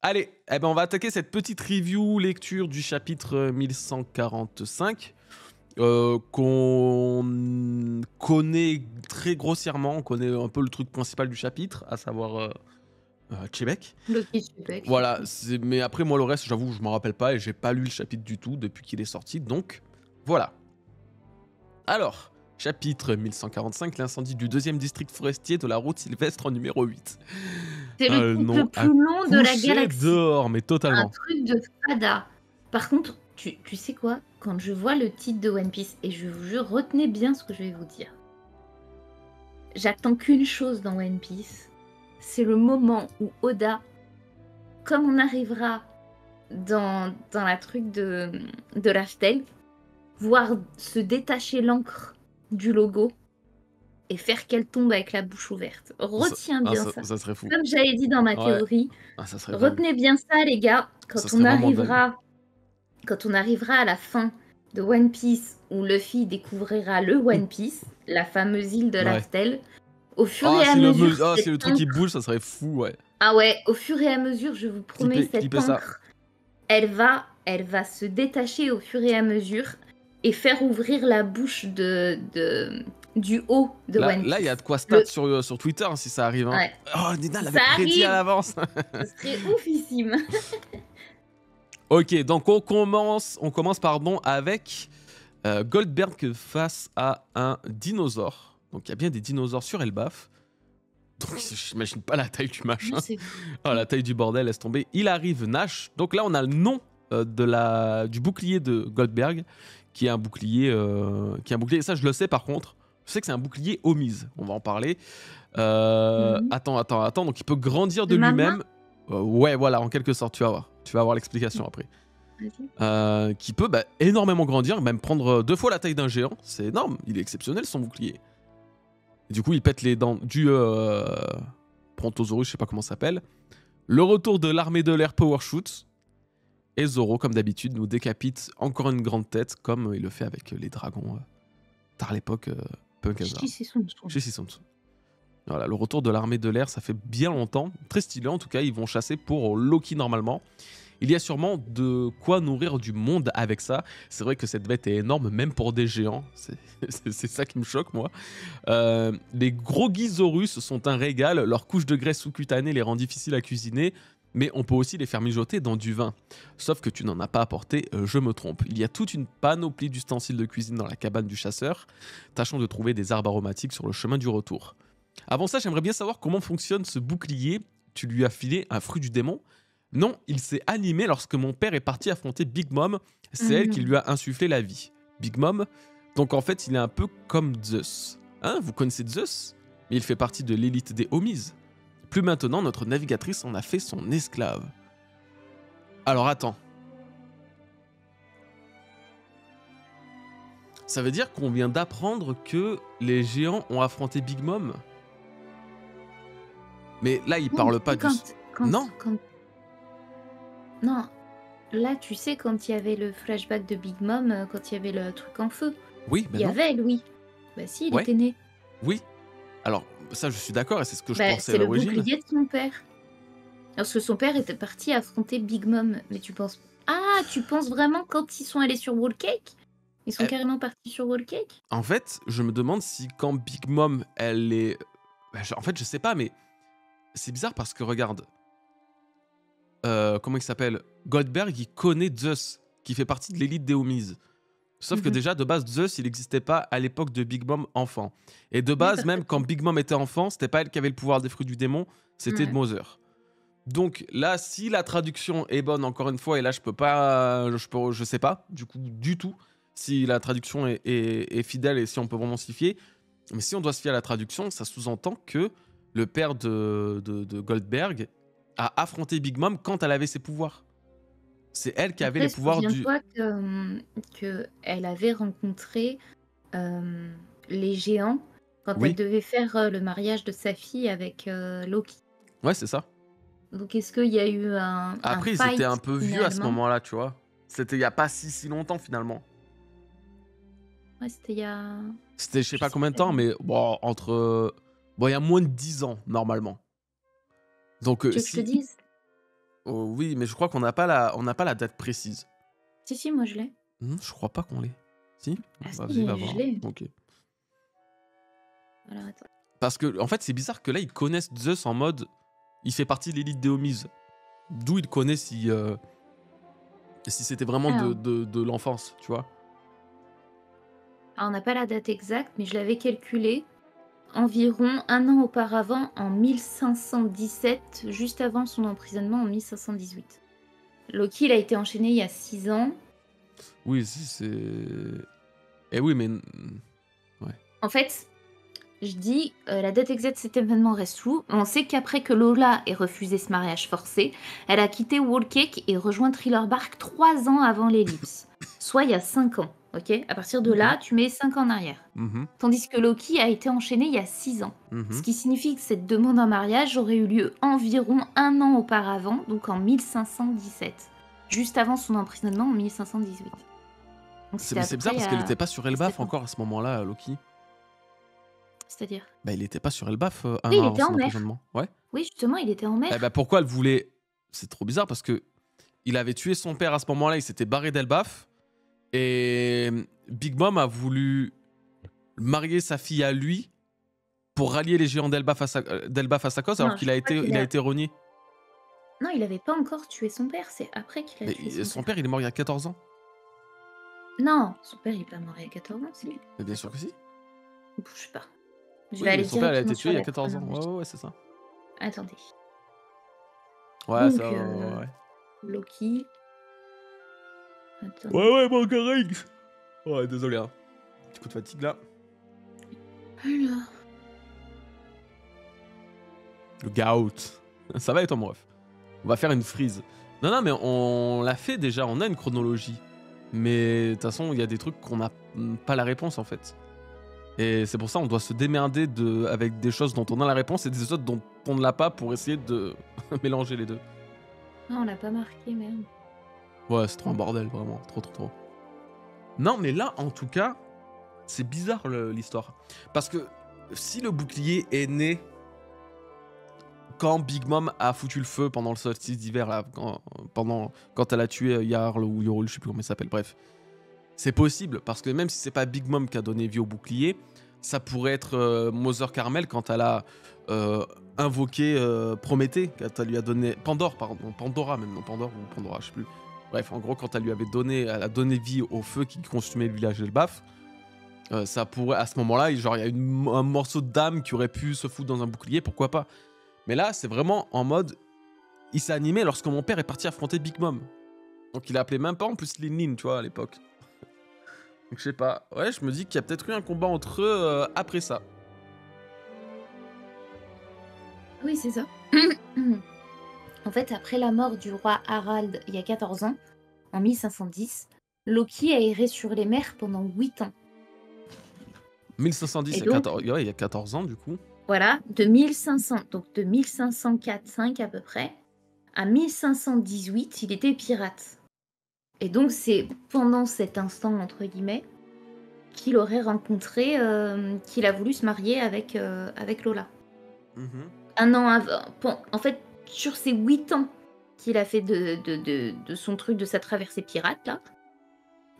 Allez, eh ben, on va attaquer cette petite review lecture du chapitre 1145 qu'on connaît très grossièrement. On connaît un peu le truc principal du chapitre, à savoir Québec. Loki Québec, c'est Voilà, tout. mais après, moi, le reste, j'avoue, je m'en rappelle pas et j'ai pas lu le chapitre du tout depuis qu'il est sorti. Donc, voilà. Alors, chapitre 1145, l'incendie du deuxième district forestier de la route Sylvestre numéro 8. C'est le Le titre le nom à plus long de la coucher galaxie. dehors, mais Un totalement. truc de fada. Par contre, tu sais quoi? Quand je vois le titre de One Piece, et je vous jure, retenez bien ce que je vais vous dire. J'attends qu'une chose dans One Piece, c'est le moment où Oda, comme on arrivera dans la truc de Raftel, voir se détacher l'encre du logo et faire qu'elle tombe avec la bouche ouverte. Retiens bien ça. Ça serait fou. Comme j'avais dit dans ma Ouais, théorie, ça serait dingue. retenez bien ça, les gars. Ça serait vraiment dingue. Quand on arrivera à la fin de One Piece, où Luffy découvrira le One Piece, la fameuse île de Ouais. Raftel, au fur et à mesure, si le truc qui bouge, ça serait fou, ouais. ah ouais, au fur et à mesure, je vous promets, cette Clipper ça. encre, elle va se détacher au fur et à mesure et faire ouvrir la bouche du haut de One Piece. Là, il y a de quoi stat sur Twitter si ça arrive. Hein. Ouais. Oh, Nina Si l'avait ça prédit arrive, à l'avance. ce serait oufissime. Ok, donc on commence avec Goldberg face à un dinosaure. Donc il y a bien des dinosaures sur Elbaf. Donc j'imagine pas la taille du machin. Oh, la taille du bordel, laisse tomber. Il arrive Nash. Donc là, on a le nom du bouclier de Goldberg, qui est un bouclier. Ça, je le sais par contre. Je sais que c'est un bouclier Omise. On va en parler. Attends. Donc il peut grandir de lui-même. Ouais, voilà, en quelque sorte, tu vas voir. Tu vas avoir l'explication après. Qui peut énormément grandir, même prendre 2 fois la taille d'un géant. C'est énorme. Il est exceptionnel, son bouclier. Et du coup, il pète les dents du Brontosaurus, je sais pas comment ça s'appelle. Le retour de l'armée de l'air Power Shoot. Et Zoro, comme d'habitude, nous décapite encore une grande tête, comme il le fait avec les dragons tard l'époque Punk Hazard. Shishisunsu. Voilà, le retour de l'armée de l'air, ça fait bien longtemps. Très stylé, en tout cas, ils vont chasser pour Loki normalement. Il y a sûrement de quoi nourrir du monde avec ça. C'est vrai que cette bête est énorme, même pour des géants. C'est ça qui me choque, moi. Les gros Gizaurus sont un régal. Leur couche de graisse sous-cutanée les rend difficiles à cuisiner. Mais on peut aussi les faire mijoter dans du vin. Sauf que tu n'en as pas apporté, je me trompe. Il y a toute une panoplie d'ustensiles de cuisine dans la cabane du chasseur. Tâchons de trouver des arbres aromatiques sur le chemin du retour. Avant ça, j'aimerais bien savoir comment fonctionne ce bouclier. Tu lui as filé un fruit du démon? Non, il s'est animé lorsque mon père est parti affronter Big Mom. C'est elle qui lui a insufflé la vie. Big Mom, donc en fait, il est un peu comme Zeus. Hein, vous connaissez Zeus? Mais il fait partie de l'élite des Homies. Plus maintenant, notre navigatrice en a fait son esclave. Alors attends. Ça veut dire qu'on vient d'apprendre que les géants ont affronté Big Mom? Mais là, il parle pas du... Non. Non, là, tu sais, quand il y avait le flashback de Big Mom, quand il y avait le truc en feu. Oui, il y avait Louis. Bah si, il était né. Oui. Alors, ça, je suis d'accord, et c'est ce que je pensais à l'origine. C'est le bouclier de son père. Parce que son père était parti affronter Big Mom. Mais tu penses... Ah, tu penses vraiment quand ils sont allés sur Whole Cake? Ils sont carrément partis sur Whole Cake? En fait, je me demande si quand Big Mom, elle est... En fait, je sais pas, mais... C'est bizarre parce que, regarde... comment il s'appelle? Goldberg, il connaît Zeus, qui fait partie de l'élite des Homies. Sauf que déjà, de base, Zeus, il n'existait pas à l'époque de Big Mom enfant. Et de base, même quand Big Mom était enfant, c'était pas elle qui avait le pouvoir des fruits du démon, c'était Mother. Donc là, si la traduction est bonne, encore une fois, et là, je sais pas, du coup, du tout, si la traduction est fidèle et si on peut vraiment s'y fier. Mais si on doit se fier à la traduction, ça sous-entend que le père de Goldberg a affronté Big Mom quand elle avait ses pouvoirs. C'est elle qui avait les pouvoirs du... Souviens-toi qu'elle avait rencontré les géants quand elle devait faire le mariage de sa fille avec Loki. Ouais, c'est ça. Donc est-ce qu'il y a eu un Après, fight, ils étaient un peu vieux à ce finalement? moment-là, tu vois. C'était il y a pas si longtemps, finalement. Ouais, c'était il y a... C'était je sais pas combien de temps, mais bon, il y a moins de 10 ans, normalement. Donc Tu veux que je te dise? Oh, oui, mais je crois qu'on n'a pas la date précise. Si, moi je l'ai. Je crois pas qu'on l'ait. Si? Ah Bah, vas-y, va si, je voir. l'ai. Ok. Alors attends. Parce que, en fait, c'est bizarre que là, ils connaissent Zeus en mode. Il fait partie de l'élite d'Éomise. D'où ils connaissent si c'était vraiment Alors, de l'enfance, tu vois. on n'a pas la date exacte, mais je l'avais calculé environ un an auparavant, en 1517, juste avant son emprisonnement en 1518. Loki, il a été enchaîné il y a 6 ans. Oui, c'est. Eh oui, mais. Ouais. En fait, je dis, la date exacte de cet événement reste floue. On sait qu'après que Lola ait refusé ce mariage forcé, elle a quitté Wallcake et rejoint Thriller Bark 3 ans avant l'ellipse. Soit il y a 5 ans, ok? À partir de là, tu mets 5 ans en arrière. Mhm, Tandis que Loki a été enchaîné il y a 6 ans. Ce mhm. qui signifie que cette demande en mariage aurait eu lieu environ un an auparavant, donc en 1517. Juste avant son emprisonnement en 1518. Donc c'était à C'est peu bizarre près parce il y qu'elle a était pas sur 7 Elbaf ans. encore à ce moment-là, Loki. C'est-à-dire? Bah, il était pas sur Elbaf un Oui, an il avant était en son mer. emprisonnement. Ouais. Oui, justement, il était en Eh mer. bah, pourquoi elle voulait. C'est trop bizarre parce que il avait tué son père à ce moment-là, il s'était barré d'Elbaf. Et Big Mom a voulu marier sa fille à lui pour rallier les géants d'Elbaf à sa cause, alors Non, qu'il je a crois été, qu'il il a a... été renié. Non, il avait pas encore tué son père, c'est après qu'il a Mais tué son son père. père, il est mort il y a 14 ans. Non, son père, il est pas mort il y a 14 ans, c'est lui. Mais bien sûr que si. Bouge pas. Je vais Oui, aller son père, il a été directement tué sur il y a la 14 ans. chronologie. Ouais, c'est ça. Attendez. Ouais, Donc, ça. Ouais. Loki... Attends. Ouais, mon carré. Ouais, désolé, hein. Petit coup de fatigue là. Alors... Le gout. Ça va et toi, mon ref? On va faire une frise. Non, mais on l'a fait déjà, on a une chronologie. Mais de toute façon, il y a des trucs qu'on n'a pas la réponse en fait. Et c'est pour ça on doit se démerder avec des choses dont on a la réponse et des autres dont on ne l'a pas pour essayer de mélanger les deux. Ah, on l'a pas marqué, merde. Ouais, c'est trop un bordel, vraiment. Trop. Non, mais là, en tout cas, c'est bizarre l'histoire. Parce que si le bouclier est né quand Big Mom a foutu le feu pendant le solstice d'hiver, là, quand elle a tué Jarl ou Yorul, je sais plus comment il s'appelle, bref. C'est possible, parce que même si c'est pas Big Mom qui a donné vie au bouclier, ça pourrait être Mother Carmel quand elle a invoqué Prométhée, quand elle lui a donné... Pandora même, non, Pandore ou Pandora, je sais plus. Bref, en gros, quand elle lui avait donné, elle a donné vie au feu qui consumait le village d'Elbaf, ça pourrait, à ce moment-là, genre, il y a un morceau d'âme qui aurait pu se foutre dans un bouclier, pourquoi pas. Mais là, c'est vraiment en mode... Il s'est animé lorsque mon père est parti affronter Big Mom. Donc il a appelé même pas en plus Lin, tu vois, à l'époque. Donc je sais pas. Ouais, je me dis qu'il y a peut-être eu un combat entre eux après ça. Oui, c'est ça. En fait, après la mort du roi Harald il y a 14 ans, en 1510, Loki a erré sur les mers pendant 8 ans. 1510, Et il y a donc, 14, ouais, il y a 14 ans du coup. voilà, de 1500, donc de 1504-5 à peu près, à 1518, il était pirate. Et donc, c'est pendant cet instant, entre guillemets, qu'il aurait rencontré, qu'il a voulu se marier avec Lola. Un an avant, en fait, sur ces 8 ans qu'il a fait de son truc, de sa traversée pirate, là,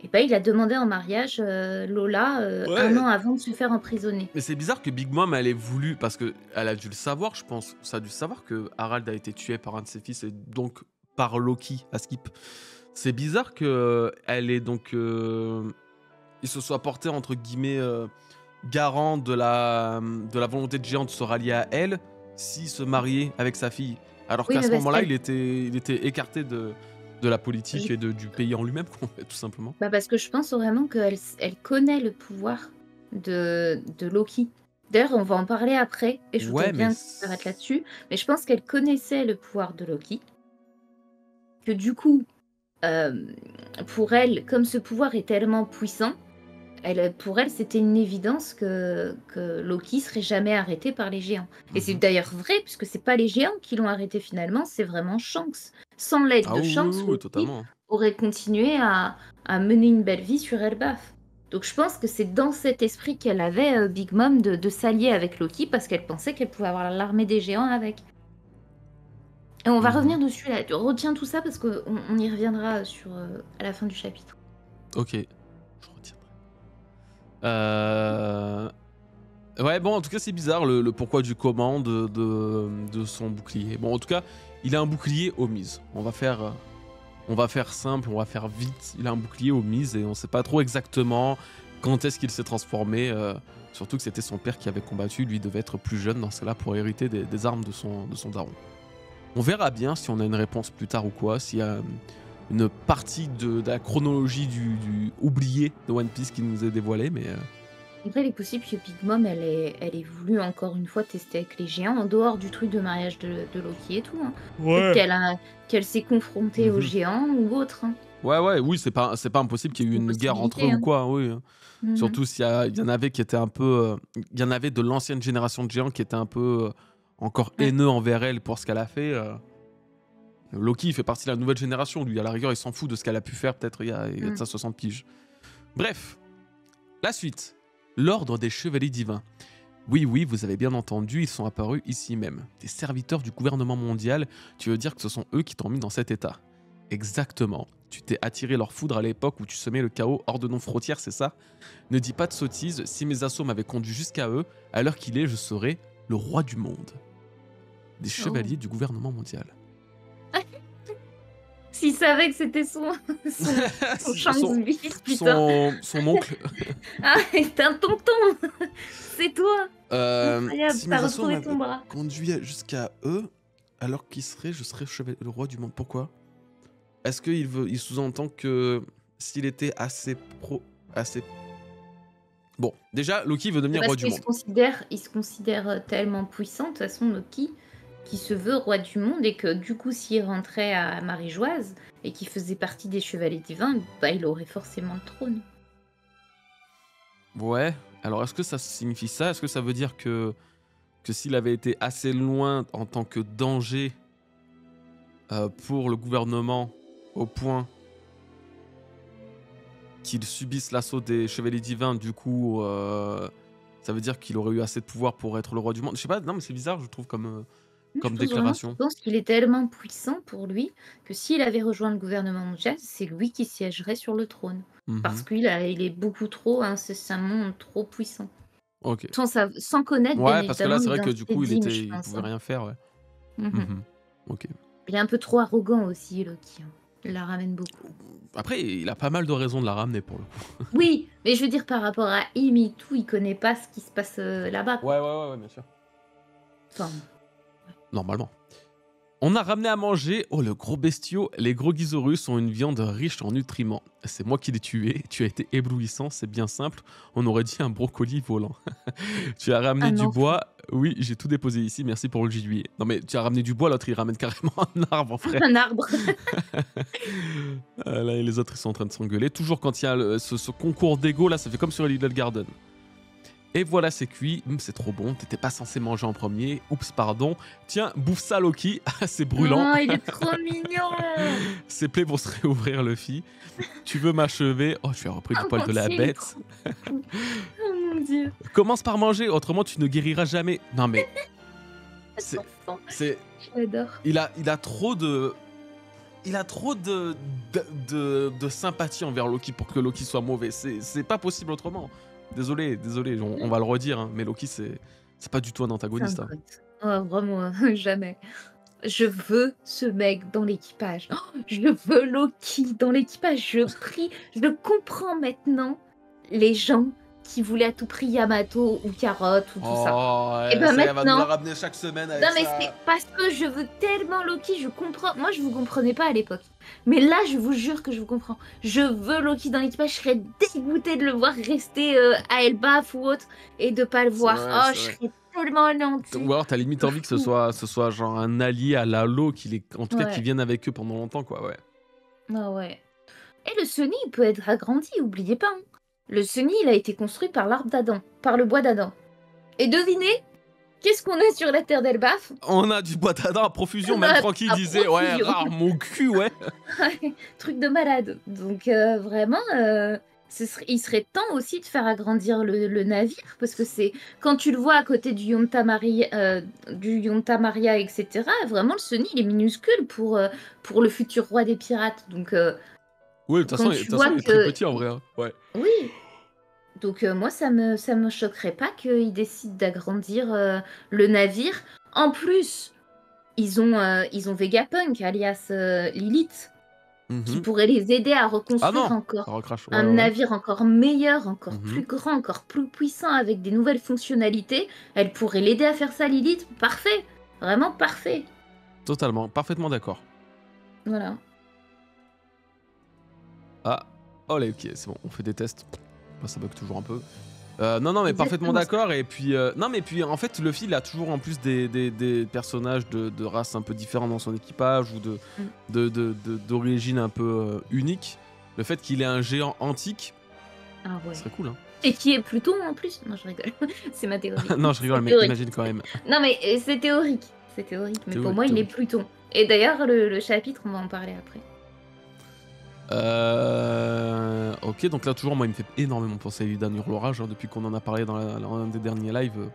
et ben, il a demandé en mariage Lola Ouais. un an avant de se faire emprisonner. Mais c'est bizarre que Big Mom elle ait voulu, parce que elle a dû le savoir, je pense. Ça a dû savoir que Harald a été tué par un de ses fils et donc par Loki à Skip. C'est bizarre que elle ait donc il se soit porté entre guillemets garant de la volonté de géant de se rallier à elle s'il se mariait avec sa fille. Alors Oui, qu'à mais ce parce moment-là, qu'elle... il était écarté de la politique et du pays en lui-même, tout simplement. Bah parce que je pense vraiment qu'elle connaît le pouvoir de Loki. D'ailleurs, on va en parler après, et je voudrais Ouais, mais bien qu'on s'arrête là-dessus. Mais je pense qu'elle connaissait le pouvoir de Loki. Que du coup, pour elle, comme ce pouvoir est tellement puissant, pour elle, c'était une évidence que Loki serait jamais arrêté par les géants. Et c'est d'ailleurs vrai, puisque c'est pas les géants qui l'ont arrêté finalement, c'est vraiment Shanks. Sans l'aide Ah de oui, Shanks, oui, Loki totalement. aurait continué à mener une belle vie sur Elbaf. Donc je pense que c'est dans cet esprit qu'elle avait, Big Mom, de s'allier avec Loki, parce qu'elle pensait qu'elle pouvait avoir l'armée des géants avec. Et on va Mhm. revenir dessus là. Retiens tout ça parce qu'on on y reviendra à la fin du chapitre. Ok, je retiendrai. Euh... Ouais, bon, en tout cas, c'est bizarre le pourquoi du comment de son bouclier. Bon, en tout cas, il a un bouclier aux mises. On va faire simple, on va faire vite. Il a un bouclier aux mises et on sait pas trop exactement quand est-ce qu'il s'est transformé. Surtout que c'était son père qui avait combattu. Lui devait être plus jeune dans ce cas-là pour hériter des armes de son daron. On verra bien si on a une réponse plus tard ou quoi, s'il y a une partie de la chronologie du oublié de One Piece qui nous est dévoilée, mais Après, il est possible que Big Mom, elle ait voulu encore une fois tester avec les géants, en dehors du truc de mariage de Loki et tout. Hein. Peut-être qu'elle s'est confrontée aux Mhm. géants ou autre. Hein. Oui, c'est pas impossible qu'il y ait eu C'est une une guerre entre eux possibilité. ou Hein. quoi, oui. Mhm. Surtout il y en avait qui étaient un peu. Il y en avait de l'ancienne génération de géants qui étaient un peu encore Ouais. haineux envers elle pour ce qu'elle a fait. Loki, il fait partie de la nouvelle génération. Lui, à la rigueur, il s'en fout de ce qu'elle a pu faire peut-être il y a de ça 60 piges. Bref, la suite. L'ordre des chevaliers divins. Oui, vous avez bien entendu, ils sont apparus ici même. Des serviteurs du gouvernement mondial, tu veux dire que ce sont eux qui t'ont mis dans cet état. Exactement. Tu t'es attiré leur foudre à l'époque où tu semais le chaos hors de nos frontières, c'est ça? Ne dis pas de sottises, si mes assauts m'avaient conduit jusqu'à eux, à l'heure qu'il est, je serais le roi du monde. Des chevaliers du gouvernement mondial. S'il savait que c'était son Shanks putain. Son oncle. Ah, c'est un tonton. C'est toi. Incroyable, Si mes t'as assauts retrouvé ton m'avaient bras. conduit jusqu'à eux, alors je serais le roi du monde. Pourquoi? Est-ce il sous-entend que s'il était assez Bon, déjà, Loki veut devenir Parce roi du qu'il monde. il se considère tellement puissant, de toute façon, Loki, qui se veut roi du monde, et que du coup, s'il rentrait à Marie-Joise et qu'il faisait partie des chevaliers divins, bah, il aurait forcément le trône. Ouais, alors est-ce que ça signifie ça? Est-ce que ça veut dire que s'il avait été assez loin en tant que danger pour le gouvernement, au point qu'il subisse l'assaut des chevaliers divins, du coup, ça veut dire qu'il aurait eu assez de pouvoir pour être le roi du monde? Je sais pas, non mais c'est bizarre, je trouve, comme Je déclaration. pense qu'il est tellement puissant pour lui que s'il avait rejoint le gouvernement mondial, c'est lui qui siégerait sur le trône. Parce Mhm. qu'il il est beaucoup trop incessamment trop puissant. Ok. Sans connaître, bien Ouais, parce que là, évidemment, c'est vrai que du l'identité coup, d'Im, je il pense. pouvait Hein. rien faire, ouais. Mhm. Mhm. Ok. Il est un peu trop arrogant aussi, Loki. Hein. Il la ramène beaucoup. Après, il a pas mal de raisons de la ramener pour le coup. Oui, mais je veux dire, par rapport à Im et tout, il connaît pas ce qui se passe là-bas. Quoi. Ouais, bien sûr. Enfin, Normalement. On a ramené à manger, oh le gros bestiau, les gros Gisaurus ont une viande riche en nutriments. C'est moi qui l'ai tué, tu as été éblouissant, c'est bien simple, on aurait dit un brocoli volant. Tu as ramené un du enfant. bois, oui j'ai tout déposé ici, merci pour le gibier. Non mais tu as ramené du bois, l'autre il ramène carrément un arbre frère. Un arbre. Là et les autres ils sont en train de s'engueuler, toujours quand il y a ce concours d'ego là, ça fait comme sur Little Garden. Et voilà, c'est cuit. C'est trop bon. T'étais pas censé manger en premier. Oups, pardon. Tiens, bouffe ça, Loki. C'est brûlant. Oh, il est trop mignon. Ses plaies vont se réouvrir, Luffy. Tu veux m'achever? Oh, tu as repris du poil de la Mon Dieu, il est bête. trop fou. Oh mon Dieu. Commence par manger, autrement tu ne guériras jamais. Non mais, Cet enfant, c'est, je l'adore. il a trop de, de sympathie envers Loki pour que Loki soit mauvais. C'est pas possible autrement. Désolé, on va le redire, hein, mais Loki c'est pas du tout un C'est un antagoniste. Hein. pote. Oh, vraiment, jamais. Je veux ce mec dans l'équipage. Oh, je veux Loki dans l'équipage. Je prie. Je comprends maintenant les gens qui voulaient à tout prix Yamato ou Carotte ou tout ça. Oh, Et ben ça, elle va nous la maintenant. ramener chaque semaine avec Non mais ça. c'est parce que je veux tellement Loki, je comprends. Moi je vous comprenais pas à l'époque. Mais là je vous jure que je vous comprends. Je veux Loki dans l'équipage, je serais dégoûtée de le voir rester à Elbaf ou autre et de pas le voir. vrai, Oh, c'est je vrai. serais tellement anéantie. Ou alors t'as limite envie que ce soit genre un allié à Lalo, en tout cas Ouais. qui vienne avec eux pendant longtemps, quoi, ouais. Ah ouais. Et le Sunny, il peut être agrandi, oubliez pas. Hein. Le Sunny, il a été construit par l'arbre d'Adam, par le bois d'Adam. Et devinez, qu'est-ce qu'on a sur la terre d'Elbaf? On a du bois d'Adam à profusion, On même a Francky à disait, ouais, profusion. rare mon cul, ouais. Truc de malade. Donc vraiment, il serait temps aussi de faire agrandir le navire, parce que c'est quand tu le vois à côté du Yonta Maria, etc., vraiment le Sunny, il est minuscule pour le futur roi des pirates. Donc Oui, de quand toute tu façon, vois il est très que... petit en vrai, hein. Ouais. Oui, donc moi, ça me choquerait pas qu'ils décident d'agrandir le navire. En plus, ils ont Vegapunk, alias Lilith, qui Mhm. pourrait les aider à Ah reconstruire non! Ça encore recrache, ouais, un ouais, ouais. navire encore meilleur, encore Mhm. plus grand, encore plus puissant, avec des nouvelles fonctionnalités. Elle pourrait l'aider à faire ça, Lilith. Parfait, vraiment parfait. Totalement, parfaitement d'accord. Voilà. Ah, oh là, ok, c'est bon, on fait des tests. Bah, ça bug toujours un peu. Non, mais parfaitement Exactement ça. d'accord. Et puis, non, mais puis en fait, Luffy, il a toujours en plus des personnages de races un peu différents dans son équipage ou Mm. d'origine un peu unique. Le fait qu'il ait un géant antique, Ah ce ouais. serait cool, hein. Et qui est Pluton en plus. Non, je rigole. C'est ma théorie. Non, je rigole, C'est mais théorique. imagine quand même. Non, mais c'est théorique. C'est théorique. Mais pour Théorique, moi, il est théorique. Pluton. Et d'ailleurs, le chapitre, on va en parler après. Ok, donc là, toujours, moi, il me fait énormément penser à Illidan Hurlorage, hein, depuis qu'on en a parlé dans l'un des derniers lives.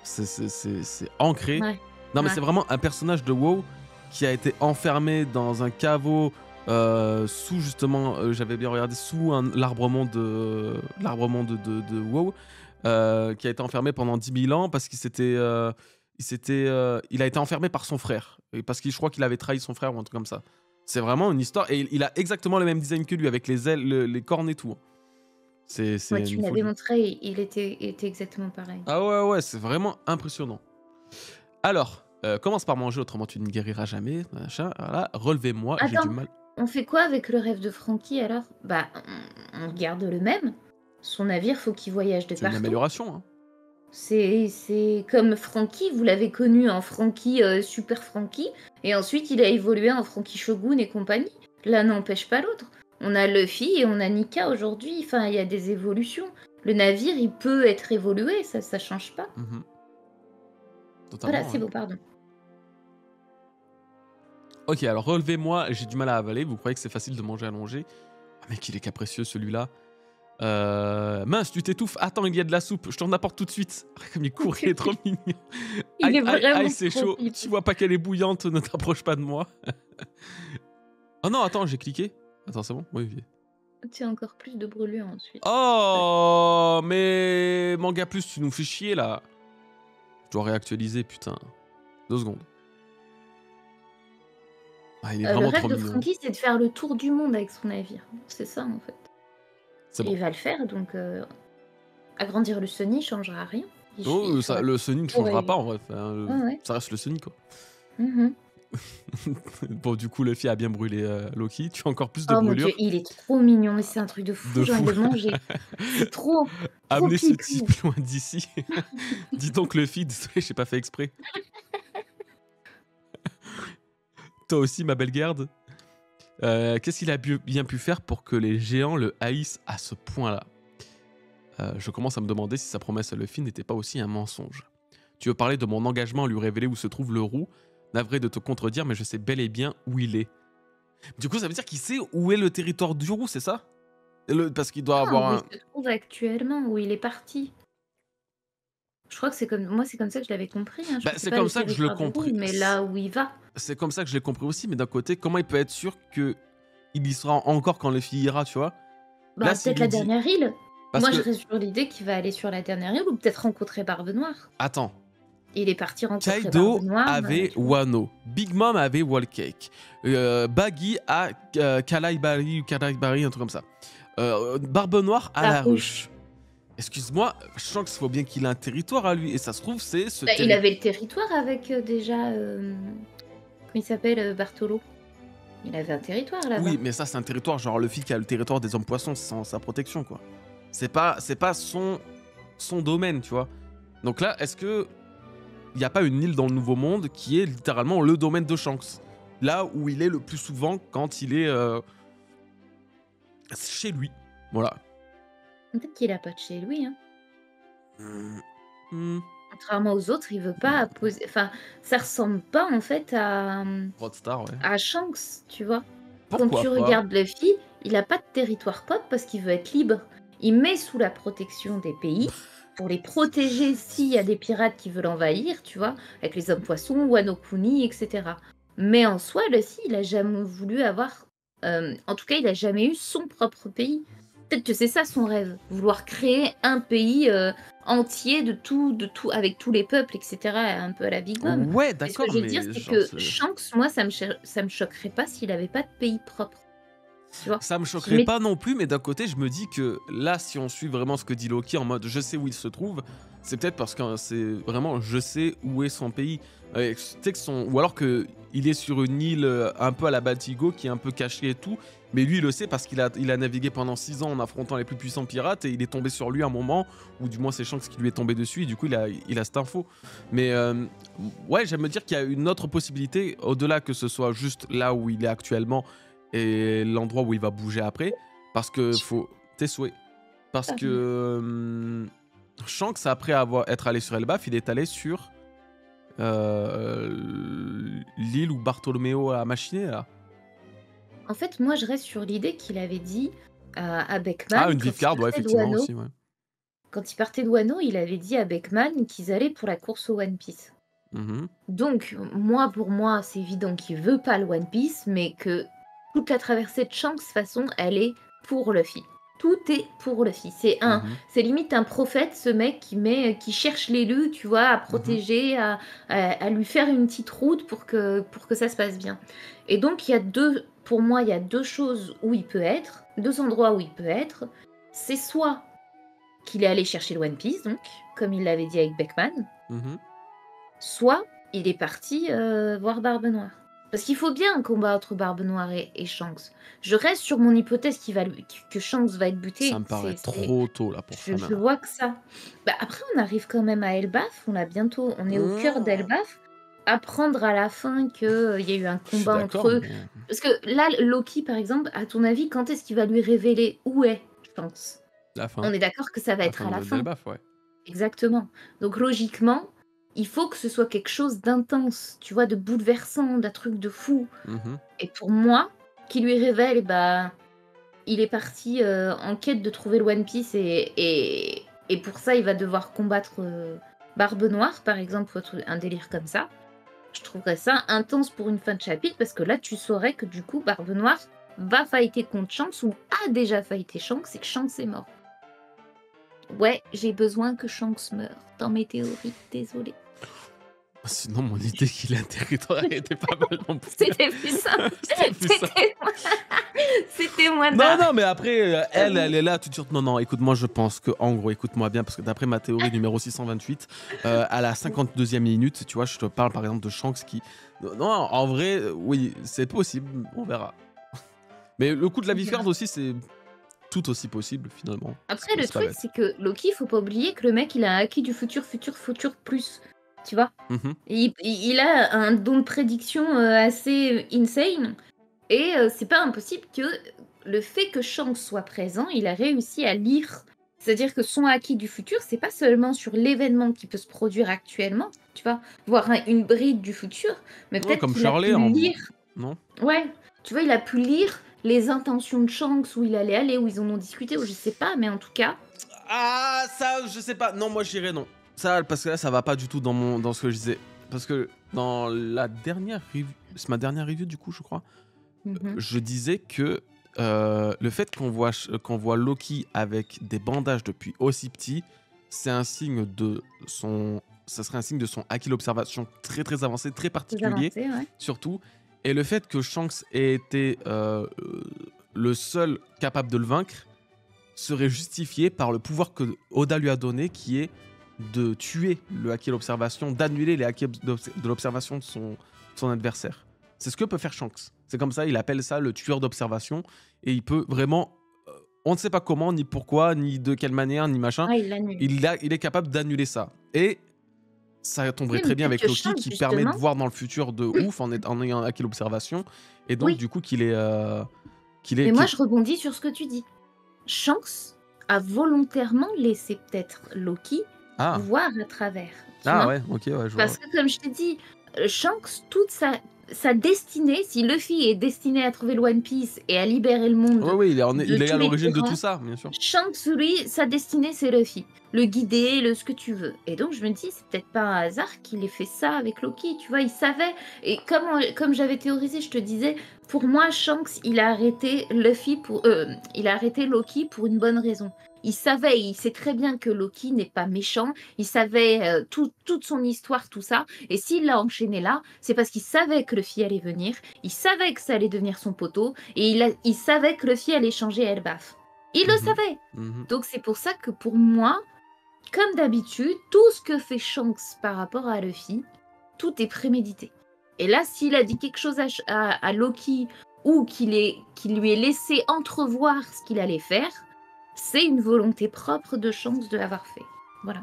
C'est ancré. Ouais. Non, mais Ouais. c'est vraiment un personnage de WoW qui a été enfermé dans un caveau sous, justement, j'avais bien regardé, sous l'arbrement de WoW, qui a été enfermé pendant 10 000 ans parce il a été enfermé par son frère. Et parce que je crois qu'il avait trahi son frère ou un truc comme ça. C'est vraiment une histoire. Et il a exactement le même design que lui, avec les ailes, les cornes et tout, hein. C'est Ouais, tu une me l'avais folie. montré, il était exactement pareil. Ah ouais, ouais, c'est vraiment impressionnant. Alors, commence par manger, autrement tu ne guériras jamais. Machin, voilà. Relevez-moi, j'ai du Attends, mal. on fait quoi avec le rêve de Frankie alors? Bah, on garde le même. Son navire, faut qu'il voyage de C'est une partout. amélioration, hein. C'est comme Frankie, vous l'avez connu en Frankie, Super Frankie, et ensuite il a évolué en Frankie Shogun et compagnie. L'un n'empêche pas l'autre. On a Luffy et on a Nika aujourd'hui, enfin il y a des évolutions. Le navire, il peut être évolué, ça change pas. Mhm. Voilà, Totalement, c'est ouais. beau, pardon. Ok, alors relevez-moi, j'ai du mal à avaler. Vous croyez que c'est facile de manger allongé? Ah mec, il est capricieux celui-là. Mince, tu t'étouffes. Attends, il y a de la soupe. Je t'en apporte tout de suite. Ah, comme il court, il est trop mignon. Il Aïe, est aïe, aïe, vraiment c'est trop chaud. vite. Tu vois pas qu'elle est bouillante, ne t'approche pas de moi. Oh non, attends, j'ai cliqué. Attends, c'est bon? Oui, oui. Tu as encore plus de brûlure ensuite. Ouais. Oh, mais Manga Plus, tu nous fais chier là. Je dois réactualiser, putain. 2 secondes. Ah, il est Le vraiment rêve trop de mignon. Frankie, c'est de faire le tour du monde avec son navire. C'est ça en fait. C'est Et bon. il va le faire, donc agrandir le Sunny changera rien. Il Oh, fera le Sunny ne toujours changera pas élevé. en vrai. Enfin, Ouais, ouais. ça reste le Sunny quoi. Mhm. Bon, du coup, Luffy a bien brûlé Loki. Tu as encore plus de Oh mon dieu, brûlure. il est trop mignon, mais c'est un truc de fou, De j'ai envie fou. de le manger. C'est trop, trop Amenez ce pipi. type loin d'ici. Dis donc, Luffy, désolé, j'ai pas fait exprès. Toi aussi, ma belle garde. Qu'est-ce qu'il a bien pu faire pour que les géants le haïssent à ce point-là? Je commence à me demander si sa promesse à Luffy n'était pas aussi un mensonge. Tu veux parler de mon engagement à lui révéler où se trouve le roux? Navré de te contredire, mais je sais bel et bien où il est. Du coup, ça veut dire qu'il sait où est le territoire du roux, c'est ça? Parce qu'il doit Ah, avoir où il un... se trouve actuellement, où il est parti. Je crois que c'est comme moi, c'est comme ça que je l'avais compris, hein. Je Bah, pensais c'est pas comme le ça que je le territoire du roux, compris. mais là où il va. C'est comme ça que je l'ai compris aussi, mais d'un côté, comment il peut être sûr que il y sera encore quand Luffy ira, tu vois? Là, Bah, s'il peut-être lui la dit... dernière île. Parce Moi, je que... reste sur l'idée qu'il va aller sur la dernière île ou peut-être rencontrer Barbe Noire. Attends. Il est parti rencontrer Barbe Kaido Noire, avait tu vois. Wano. Big Mom avait Wall Cake. Baggy a Kalaibari ou Kalaibari, un truc comme ça. Barbe Noire à La la Ruche. ruche. Excuse-moi, je sens qu'il faut bien qu'il ait un territoire à lui. Et ça se trouve, c'est ce Bah, il territoire. avait le territoire avec déjà. Comment il s'appelle, Bartolo? Il avait un territoire là-bas. Oui, mais ça, c'est un territoire, genre Luffy qui a le territoire des hommes poissons sans sa protection, quoi. C'est pas son domaine, tu vois. Donc là, est-ce que il n'y a pas une île dans le Nouveau Monde qui est littéralement le domaine de Shanks? Là où il est le plus souvent quand il est chez lui. Voilà. Peut-être qu'il a pas de chez lui, hein. Hmm. Contrairement aux autres, il veut pas poser. Enfin, ça ressemble pas en fait Rodstar, ouais. à Shanks, tu vois. quand Pourquoi tu pas? regardes Luffy, il a pas de territoire propre parce qu'il veut être libre. Il met sous la protection des pays pour les protéger s'il y a des pirates qui veulent envahir, tu vois, avec les hommes poissons, Wano Kuni, etc. Mais en soi, Luffy, il a jamais voulu avoir, en tout cas, il a jamais eu son propre pays. Peut-être que c'est ça son rêve, vouloir créer un pays entier de tout, avec tous les peuples, etc. Un peu à la Big Mom. Ouais, Mais ce que d'accord, je veux dire, mais c'est genre, que Shanks, moi, ça me choquerait pas s'il avait pas de pays propre. Tu vois? ça me Qu'il choquerait met pas non plus, mais d'un côté, je me dis que là, si on suit vraiment ce que dit Loki en mode je sais où il se trouve, c'est peut-être parce que c'est vraiment je sais où est son pays. Tu sais que ou alors que il est sur une île un peu à la Batigo qui est un peu cachée et tout, mais lui il le sait parce il a navigué pendant 6 ans en affrontant les plus puissants pirates et il est tombé sur lui à un moment, ou du moins c'est Shanks qui lui est tombé dessus et du coup il a cette info. Mais ouais, j'aime me dire qu'il y a une autre possibilité au-delà que ce soit juste là où il est actuellement et l'endroit où il va bouger après, parce que faut tes souhaits. Parce que Shanks, après être allé sur Elbaf, il est allé sur l'île où Bartholoméo a machiné là. En fait, moi, je reste sur l'idée qu'il avait dit à Ah, Beckman, une Vivecard, ouais, effectivement aussi, ouais. quand il partait de Wano, il avait dit à Beckman qu'ils allaient pour la course au One Piece. Mhm. Donc, moi, pour moi, c'est évident qu'il veut pas le One Piece, mais que toute la traversée de Shanks, de toute façon, elle est pour Luffy. Tout est pour Luffy. Mhm. C'est limite un prophète, ce mec qui cherche l'élu, tu vois, à Mhm. protéger, à lui faire une petite route pour que ça se passe bien. Et donc, pour moi, il y a deux choses où il peut être, deux endroits où il peut être. C'est soit qu'il est allé chercher le One Piece, donc, comme il l'avait dit avec Beckman, Mhm. soit il est parti voir Barbe Noire. Parce qu'il faut bien un combat entre Barbe Noire et Shanks. Je reste sur mon hypothèse que Shanks va être Ça buté. me paraît trop tôt là pour ça Je maintenant. vois que ça. Bah, après, on arrive quand même à Elbaf. On est au cœur d'Elbaf. Apprendre à la fin qu'il y a eu un Je suis combat entre d'accord, eux. mais Parce que là, Loki, par exemple, à ton avis, quand est-ce qu'il va lui révéler où est Shanks? la fin. On est d'accord que ça va La être fin à la de fin. Delbaf, ouais. Exactement. Donc logiquement, il faut que ce soit quelque chose d'intense, tu vois, de bouleversant, d'un truc de fou. Mhm. Et pour moi, qui lui révèle, bah, il est parti en quête de trouver le One Piece et pour ça, il va devoir combattre Barbe Noire, par exemple, ou un délire comme ça. Je trouverais ça intense pour une fin de chapitre parce que là, tu saurais que du coup, Barbe Noire va fighter contre Shanks ou a déjà fighté Shanks et que Shanks est mort. Ouais, j'ai besoin que Shanks meure dans mes théories, désolée. Sinon, mon idée qu'il a un territoire était pas mal non plus. C'était plus simple. C'était plus simple. C'était moins Non, d'art. non, mais après, elle est là, tu te dis, non, non, écoute, moi je pense que, en gros, écoute-moi bien, parce que d'après ma théorie numéro 628, à la 52e minute, tu vois, je te parle par exemple de Shanks qui. Non, en vrai, oui, c'est possible, on verra. Mais le coup de la On verra. Viferde aussi, c'est tout aussi possible finalement. Après, le C'est pas truc, bête. c'est que Loki, faut pas oublier que le mec, il a acquis du futur plus. Tu vois? Mhm. Il a un don de prédiction assez insane. Et c'est pas impossible que le fait que Shanks soit présent, il a réussi à lire. C'est-à-dire que son acquis du futur, c'est pas seulement sur l'événement qui peut se produire actuellement, tu vois, voir une bride du futur, mais Ouais, peut-être comme qu'il a Shirley, pu lire. non? Ouais, tu vois, il a pu lire les intentions de Shanks, où il allait aller, où ils en ont discuté, ou je sais pas, mais en tout cas. Ah, ça, je sais pas. Non, moi j'irais non. Ça, parce que là, ça va pas du tout dans ce que je disais. Parce que dans la dernière review, c'est ma dernière review du coup, je crois. Mhm. Je disais que le fait qu'on voit Loki avec des bandages depuis aussi petit, c'est un signe de son, ça serait un signe de son acquis d'observation très très avancé, très Très particulier, avancé, ouais. surtout. Et le fait que Shanks ait été le seul capable de le vaincre serait justifié par le pouvoir que Oda lui a donné, qui est de tuer le acquis d'observation, d'annuler les acquis de l'observation de son adversaire. C'est ce que peut faire Shanks. C'est comme ça, il appelle ça le tueur d'observation. Et il peut vraiment... on ne sait pas comment, ni pourquoi, ni de quelle manière, ni machin. Ah, il l'annule. Il est capable d'annuler ça. Et ça tomberait Oui, très mais bien peut-être avec que Loki, Shanks, qui permet de justement. voir dans le futur de ouf en ayant acquis l'observation. Et donc, Oui, du coup, qu'il est... mais moi, je rebondis sur ce que tu dis. Shanks a volontairement laissé peut-être Loki Ah, voir à travers, tu ah vois? ouais, ok, ouais, je vois. Parce que comme je t'ai dit, Shanks, sa destinée, si Luffy est destiné à trouver le One Piece et à libérer le monde Oui, il de est à tous les l'origine de tout tyrans, ça, bien sûr. Shanks, lui, sa destinée, c'est Luffy. Le guider, ce que tu veux. Et donc, je me dis, c'est peut-être pas un hasard qu'il ait fait ça avec Loki, tu vois, il savait. Et comme j'avais théorisé, je te disais, pour moi, Shanks, il a arrêté il a arrêté Loki pour une bonne raison. Il savait, il sait très bien que Loki n'est pas méchant, il savait toute son histoire, tout ça. Et s'il l'a enchaîné là, c'est parce qu'il savait que Luffy allait venir, il savait que ça allait devenir son poteau, et il savait que Luffy allait changer Elbaf. Il le savait. Donc c'est pour ça que pour moi, comme d'habitude, tout ce que fait Shanks par rapport à Luffy, tout est prémédité. Et là, s'il a dit quelque chose à Loki ou qu'il lui ait laissé entrevoir ce qu'il allait faire, c'est une volonté propre de Shanks de l'avoir fait. Voilà.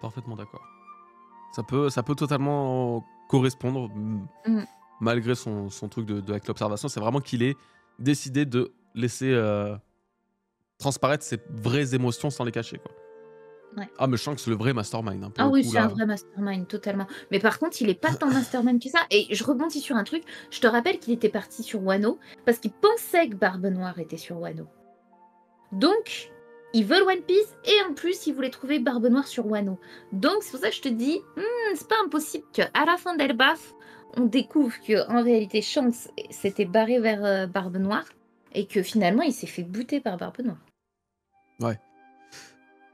Parfaitement d'accord. Ça peut totalement correspondre, malgré son truc avec l'observation. C'est vraiment qu'il ait décidé de laisser transparaître ses vraies émotions sans les cacher, quoi. Ouais. Ah, mais Shanks, le vrai mastermind. Ah oui, c'est un vrai mastermind, totalement. Mais par contre, il est pas tant mastermind que ça. Et je rebondis sur un truc. Je te rappelle qu'il était parti sur Wano parce qu'il pensait que Barbe Noire était sur Wano. Donc, ils veulent One Piece et en plus, ils voulaient trouver Barbe Noire sur Wano. Donc, c'est pour ça que je te dis, c'est pas impossible qu'à la fin d'Elbaf, on découvre qu'en réalité, Shanks s'était barré vers Barbe Noire et que finalement, il s'est fait buter par Barbe Noire. Ouais.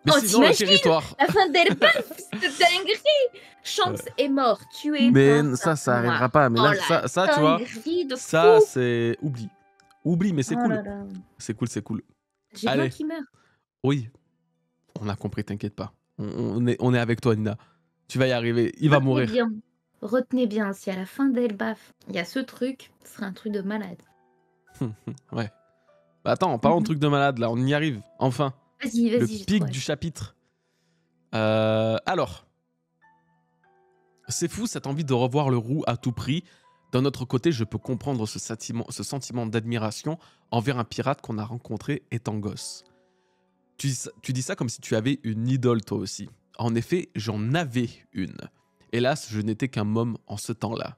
Mais sinon, le territoire. La fin d'Elbaf, c'est dinguerie. Shanks est mort, tué. Mais ça arrivera pas. Mais là, ça tu vois, ça, c'est... Oublie, mais c'est cool. C'est cool, c'est cool. J'ai peur qu'il meure. Oui, on a compris, t'inquiète pas. On est avec toi, Nina. Tu vas y arriver, il va mourir. Retenez bien, si à la fin d'Elbaf, il y a ce truc, ce sera un truc de malade. Ouais. Bah attends, en parlant de truc de malade, là, on y arrive, enfin. Vas-y. Le pic du chapitre. Alors, c'est fou cette envie de revoir le roux à tout prix. D'un autre côté, je peux comprendre ce sentiment d'admiration envers un pirate qu'on a rencontré étant gosse. Tu dis ça comme si tu avais une idole toi aussi. En effet, j'en avais une. Hélas, je n'étais qu'un môme en ce temps-là.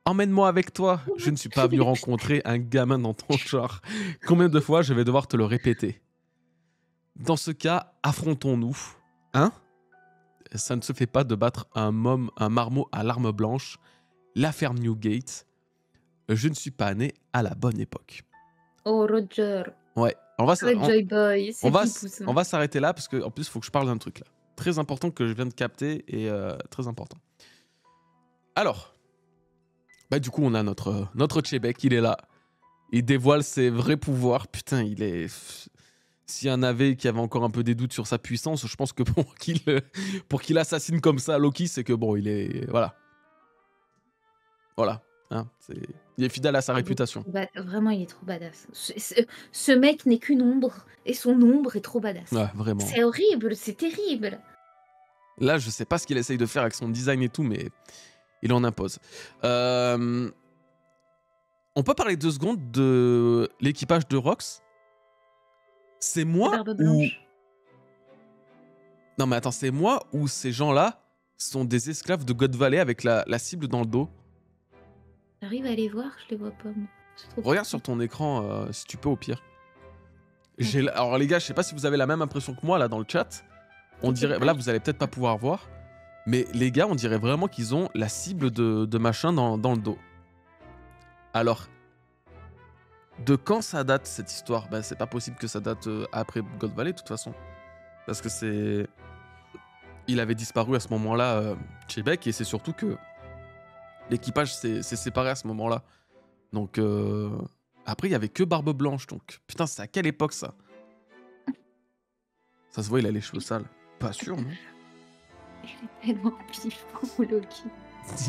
Emmène-moi avec toi. Je ne suis pas venu rencontrer un gamin dans ton genre. Combien de fois je vais devoir te le répéter? Dans ce cas, affrontons-nous. Hein? Ça ne se fait pas de battre un marmot à l'arme blanche. L'affaire Newgate. Je ne suis pas né à la bonne époque. Oh, Roger. Ouais. On va s'arrêter là parce qu'en plus, il faut que je parle d'un truc là. Très important que je viens de capter et très important. Alors, bah du coup, on a notre Chebek, il est là. Il dévoile ses vrais pouvoirs. Putain, il est... S'il y en avait qui avait encore un peu des doutes sur sa puissance, je pense que pour qu'il assassine comme ça Loki, c'est que bon, il est... Voilà. Voilà. Hein, il est fidèle à sa réputation. Vraiment, il est trop badass. Ce mec n'est qu'une ombre, et son ombre est trop badass. Ouais, vraiment. C'est horrible, c'est terrible. Là, je sais pas ce qu'il essaye de faire avec son design et tout, mais il en impose. On peut parler 2 secondes de l'équipage de Rox? C'est moi ou... Non mais attends, c'est moi ou ces gens-là sont des esclaves de God Valley avec la cible dans le dos? J'arrive à les voir, je les vois pas. Regarde sur ton écran si tu peux au pire. Alors les gars, je sais pas si vous avez la même impression que moi là dans le chat. On dirait, là vous allez peut-être pas pouvoir voir, mais les gars on dirait vraiment qu'ils ont la cible de machin dans le dos. Alors, de quand ça date cette histoire? Bah c'est pas possible que ça date après God Valley de toute façon. Parce que c'est... Il avait disparu à ce moment-là, Chebek, et c'est surtout que l'équipage s'est séparé à ce moment-là. Donc, après, il y avait que Barbe Blanche, donc... Putain, c'est à quelle époque, ça? Ça se voit, il a les cheveux sales. Pas sûr, non? Il est tellement pifou, Loki.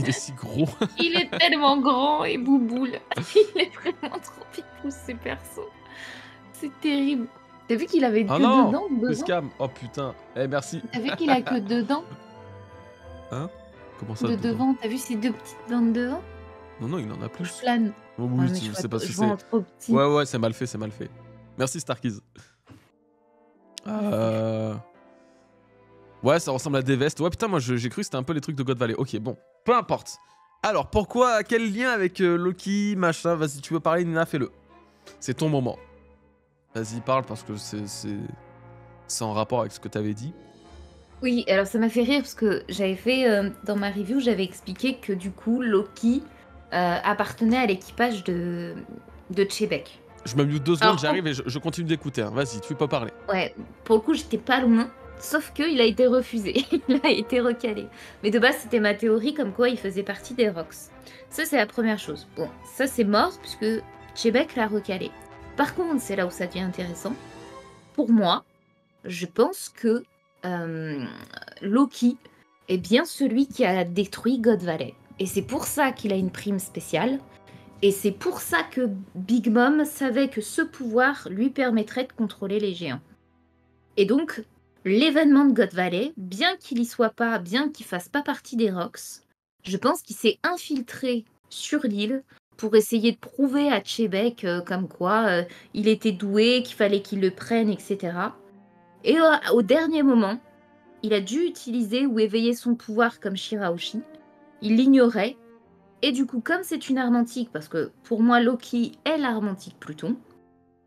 Il est si gros. Il est tellement grand et bouboule. Il est vraiment trop pifou, ces persos. C'est terrible. T'as vu qu'il avait que 2 dents Scam. Oh putain. Eh, merci. T'as vu qu'il a que 2 dents? Hein? Comment ça? De devant, t'as vu ces 2 petites dents de devant? Non, il en a plus. Je plane. Oh, oui, je sais pas si c'est... Ouais, c'est mal fait, c'est mal fait. Merci, Starkies. Ouais, ça ressemble à des vestes. Ouais, putain, moi j'ai cru que c'était un peu les trucs de God Valley. Ok, bon, peu importe. Alors, pourquoi, quel lien avec Loki, machin? Vas-y, tu veux parler, Nina, fais-le. C'est ton moment. Vas-y, parle parce que c'est en rapport avec ce que t'avais dit. Oui, alors ça m'a fait rire parce que j'avais fait dans ma review, j'avais expliqué que du coup Loki appartenait à l'équipage de Chebek. Je me mute 2 secondes, Alors j'arrive et je continue d'écouter. Hein. Vas-y, tu peux parler. ouais, pour le coup j'étais pas loin, sauf qu'il a été refusé, il a été recalé. Mais de base c'était ma théorie comme quoi il faisait partie des Rox. Ça c'est la première chose. Bon, ça c'est mort puisque Chebek l'a recalé. Par contre, c'est là où ça devient intéressant. Pour moi, je pense que Loki est bien celui qui a détruit God Valley. Et c'est pour ça qu'il a une prime spéciale. Et c'est pour ça que Big Mom savait que ce pouvoir lui permettrait de contrôler les géants. Et donc, l'événement de God Valley, bien qu'il y soit pas, bien qu'il fasse pas partie des Rox, je pense qu'il s'est infiltré sur l'île pour essayer de prouver à Chebek comme quoi il était doué, qu'il fallait qu'il le prenne, etc. Et au dernier moment, il a dû utiliser ou éveiller son pouvoir comme Shirahoshi. Il l'ignorait. Et du coup, comme c'est une arme antique, parce que pour moi Loki est l'arme antique Pluton,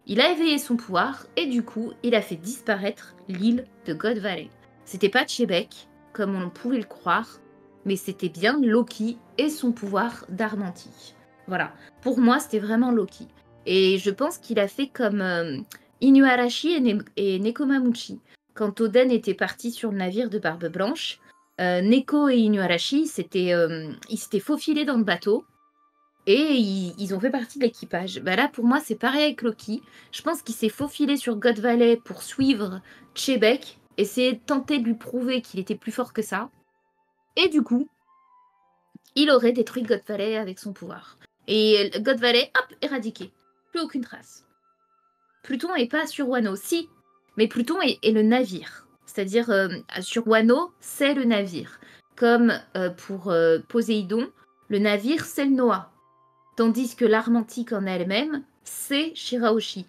il a éveillé son pouvoir et du coup, il a fait disparaître l'île de God Valley. C'était pas Chebek, comme on pouvait le croire, mais c'était bien Loki et son pouvoir d'arme antique. Voilà. Pour moi, c'était vraiment Loki. Et je pense qu'il a fait comme Inuarashi et Nekomamuchi. Quand Oden était parti sur le navire de Barbe Blanche, Neko et Inuarashi, ils s'étaient faufilés dans le bateau et ils ont fait partie de l'équipage. Bah là, pour moi, c'est pareil avec Loki. Je pense qu'il s'est faufilé sur God Valley pour suivre Chebek, essayer de tenter de lui prouver qu'il était plus fort que ça. Et du coup, il aurait détruit God Valley avec son pouvoir. Et God Valley, hop, éradiqué. Plus aucune trace. Pluton est pas sur Wano, si, mais Pluton est le navire. C'est-à-dire, sur Wano, c'est le navire. Comme pour Poséidon, le navire, c'est le Noah. Tandis que l'arme antique en elle-même, c'est Shirahoshi.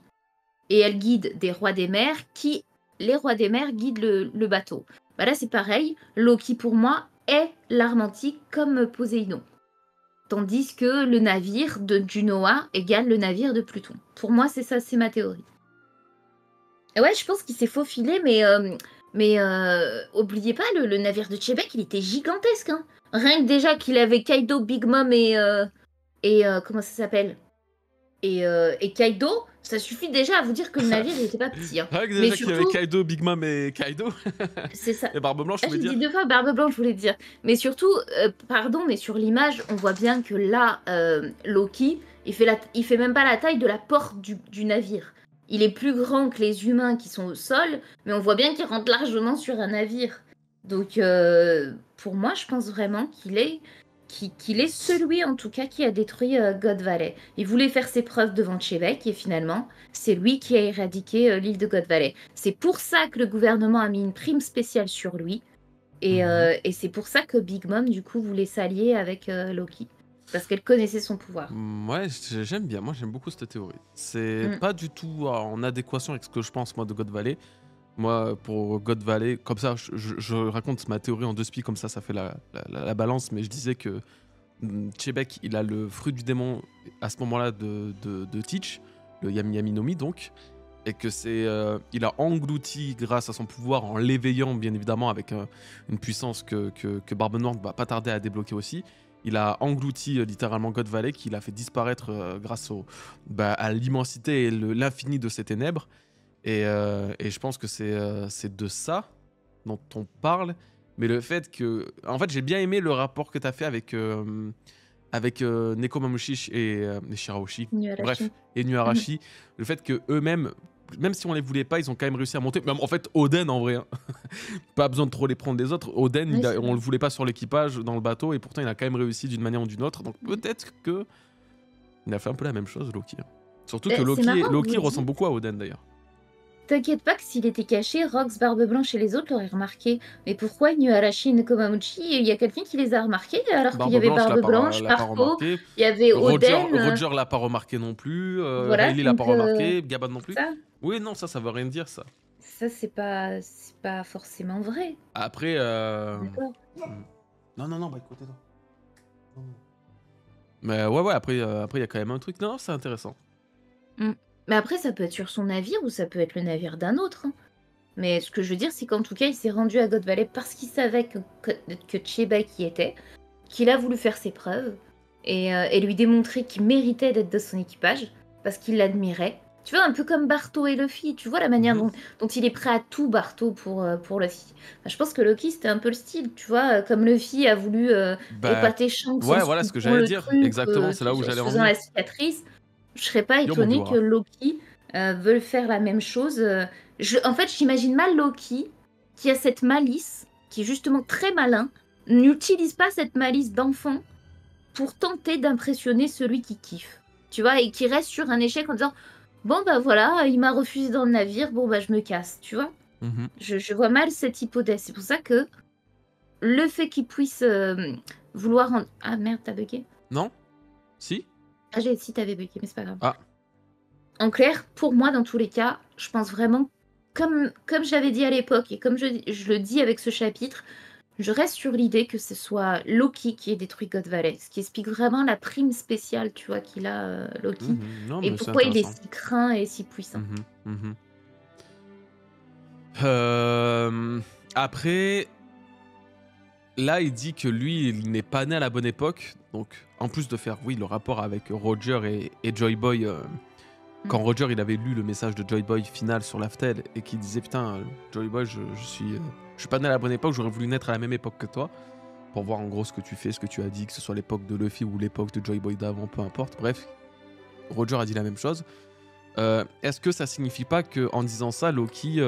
Et elle guide des rois des mers qui, les rois des mers, guident le bateau. Bah là, c'est pareil. Loki, pour moi, est l'arme antique comme Poséidon. Tandis que le navire du Noah égale le navire de Pluton. Pour moi, c'est ça, c'est ma théorie. Et ouais, je pense qu'il s'est faufilé, mais oubliez pas, le navire de Chebek, il était gigantesque. Hein. Rien que déjà qu'il avait Kaido, Big Mom et comment ça s'appelle et Kaido, ça suffit déjà à vous dire que le navire, il était pas petit. Hein. Rien que déjà qu'il y avait Kaido, Big Mom et Kaido. C'est ça. Et Barbe Blanche, je voulais dire. J'ai dit 2 fois Barbe Blanche, je voulais dire. Mais surtout, pardon, mais sur l'image, on voit bien que là, Loki, il fait même pas la taille de la porte du navire. Il est plus grand que les humains qui sont au sol, mais on voit bien qu'il rentre largement sur un navire. Donc, pour moi, je pense vraiment qu'il est celui, en tout cas, qui a détruit God Valley. Il voulait faire ses preuves devant Chebek, et finalement, c'est lui qui a éradiqué l'île de God Valley. C'est pour ça que le gouvernement a mis une prime spéciale sur lui, et c'est pour ça que Big Mom, du coup, voulait s'allier avec Loki. Parce qu'elle connaissait son pouvoir. Ouais, j'aime bien. Moi, j'aime beaucoup cette théorie. C'est pas du tout en adéquation avec ce que je pense, moi, de God Valley. Moi, pour God Valley, comme ça, je raconte ma théorie en 2 spies, comme ça fait la balance. Mais je disais que Chebek, il a le fruit du démon à ce moment-là de Teach, le Yami-Yami-no-Mi, donc. Et que il a englouti grâce à son pouvoir en l'éveillant, bien évidemment, avec une puissance que Barbe Noire ne va pas tarder à débloquer aussi. Il a englouti littéralement God Valley, qu'il a fait disparaître grâce à l'immensité et l'infini de ses ténèbres. Et je pense que c'est de ça dont on parle. Mais le fait que... En fait, j'ai bien aimé le rapport que tu as fait avec Nekomamushi et Shirahoshi. Bref, et Nuarashi. Le fait qu'eux-mêmes, même si on les voulait pas, ils ont quand même réussi à monter. Même en fait, Oden en vrai. Hein. Pas besoin de trop les prendre les autres. Oden, on le voulait pas sur l'équipage, dans le bateau, et pourtant il a quand même réussi d'une manière ou d'une autre. Donc peut-être que il a fait un peu la même chose, Loki. Surtout que Loki ressemble beaucoup à Oden d'ailleurs. T'inquiète pas que s'il était caché, Rox, Barbe Blanche et les autres l'auraient remarqué. Mais pourquoi Inuarashi et Nekomamuchi, il y a quelqu'un qui les a remarqués alors qu'il y avait Barbe Blanche, Marco, il y avait Oden... Roger l'a pas remarqué non plus, voilà, Riley l'a pas remarqué, Gabon non plus. Ça. Oui, non, ça veut rien dire, ça. ça c'est pas forcément vrai. Après, D'accord. non, non, non, bah écoutez, non. Non, non. Mais ouais, après, il y a quand même un truc. Non, c'est intéressant. Mmh. Mais après, ça peut être sur son navire ou ça peut être le navire d'un autre, hein. Mais ce que je veux dire, c'est qu'en tout cas, il s'est rendu à God Valley parce qu'il savait que Chebek y était, qu'il a voulu faire ses preuves et lui démontrer qu'il méritait d'être de son équipage parce qu'il l'admirait. Tu vois, un peu comme Barto et Luffy, tu vois la manière Mhm. dont il est prêt à tout, Barto, pour Luffy. Enfin, je pense que Loki, c'était un peu le style, tu vois, comme Luffy a voulu Bah, épater Shanks en ouais, se voilà ce que coupant j'allais le dire. truc, Exactement, c'est là où en j'allais se en faisant venir. la cicatrice. Je serais pas Yo, m'en étonnée que voudra. Loki veuille faire la même chose. En fait, j'imagine mal Loki qui a cette malice, qui est justement très malin, n'utilise pas cette malice d'enfant pour tenter d'impressionner celui qui kiffe. Tu vois, et qui reste sur un échec en disant bon bah voilà, il m'a refusé dans le navire, bon bah je me casse, tu vois. Mhm. Je vois mal cette hypothèse. C'est pour ça que le fait qu'il puisse vouloir en... Ah merde, t'as bugué. Non? Si? Ah j'ai si t'avais bugué, mais c'est pas grave. Ah. En clair, pour moi, dans tous les cas, je pense vraiment, comme j'avais dit à l'époque et comme je le dis avec ce chapitre, je reste sur l'idée que ce soit Loki qui ait détruit God Valley, ce qui explique vraiment la prime spéciale, tu vois, qu'il a, Loki, Mhm. Non, et mais c'est pourquoi il est intéressant. si craint et si puissant. Mhm. Mhm. Euh, Après, là, il dit que lui, il n'est pas né à la bonne époque. Donc, en plus de faire, oui, le rapport avec Roger et Joy Boy, quand Mm. Roger il avait lu le message de Joy Boy final sur l'Aftel et qu'il disait putain, Joy Boy, je suis pas né à la bonne époque, j'aurais voulu naître à la même époque que toi pour voir en gros ce que tu fais, ce que tu as dit, que ce soit l'époque de Luffy ou l'époque de Joy Boy d'avant, peu importe. Bref, Roger a dit la même chose. Est-ce que ça signifie pas que en disant ça, Loki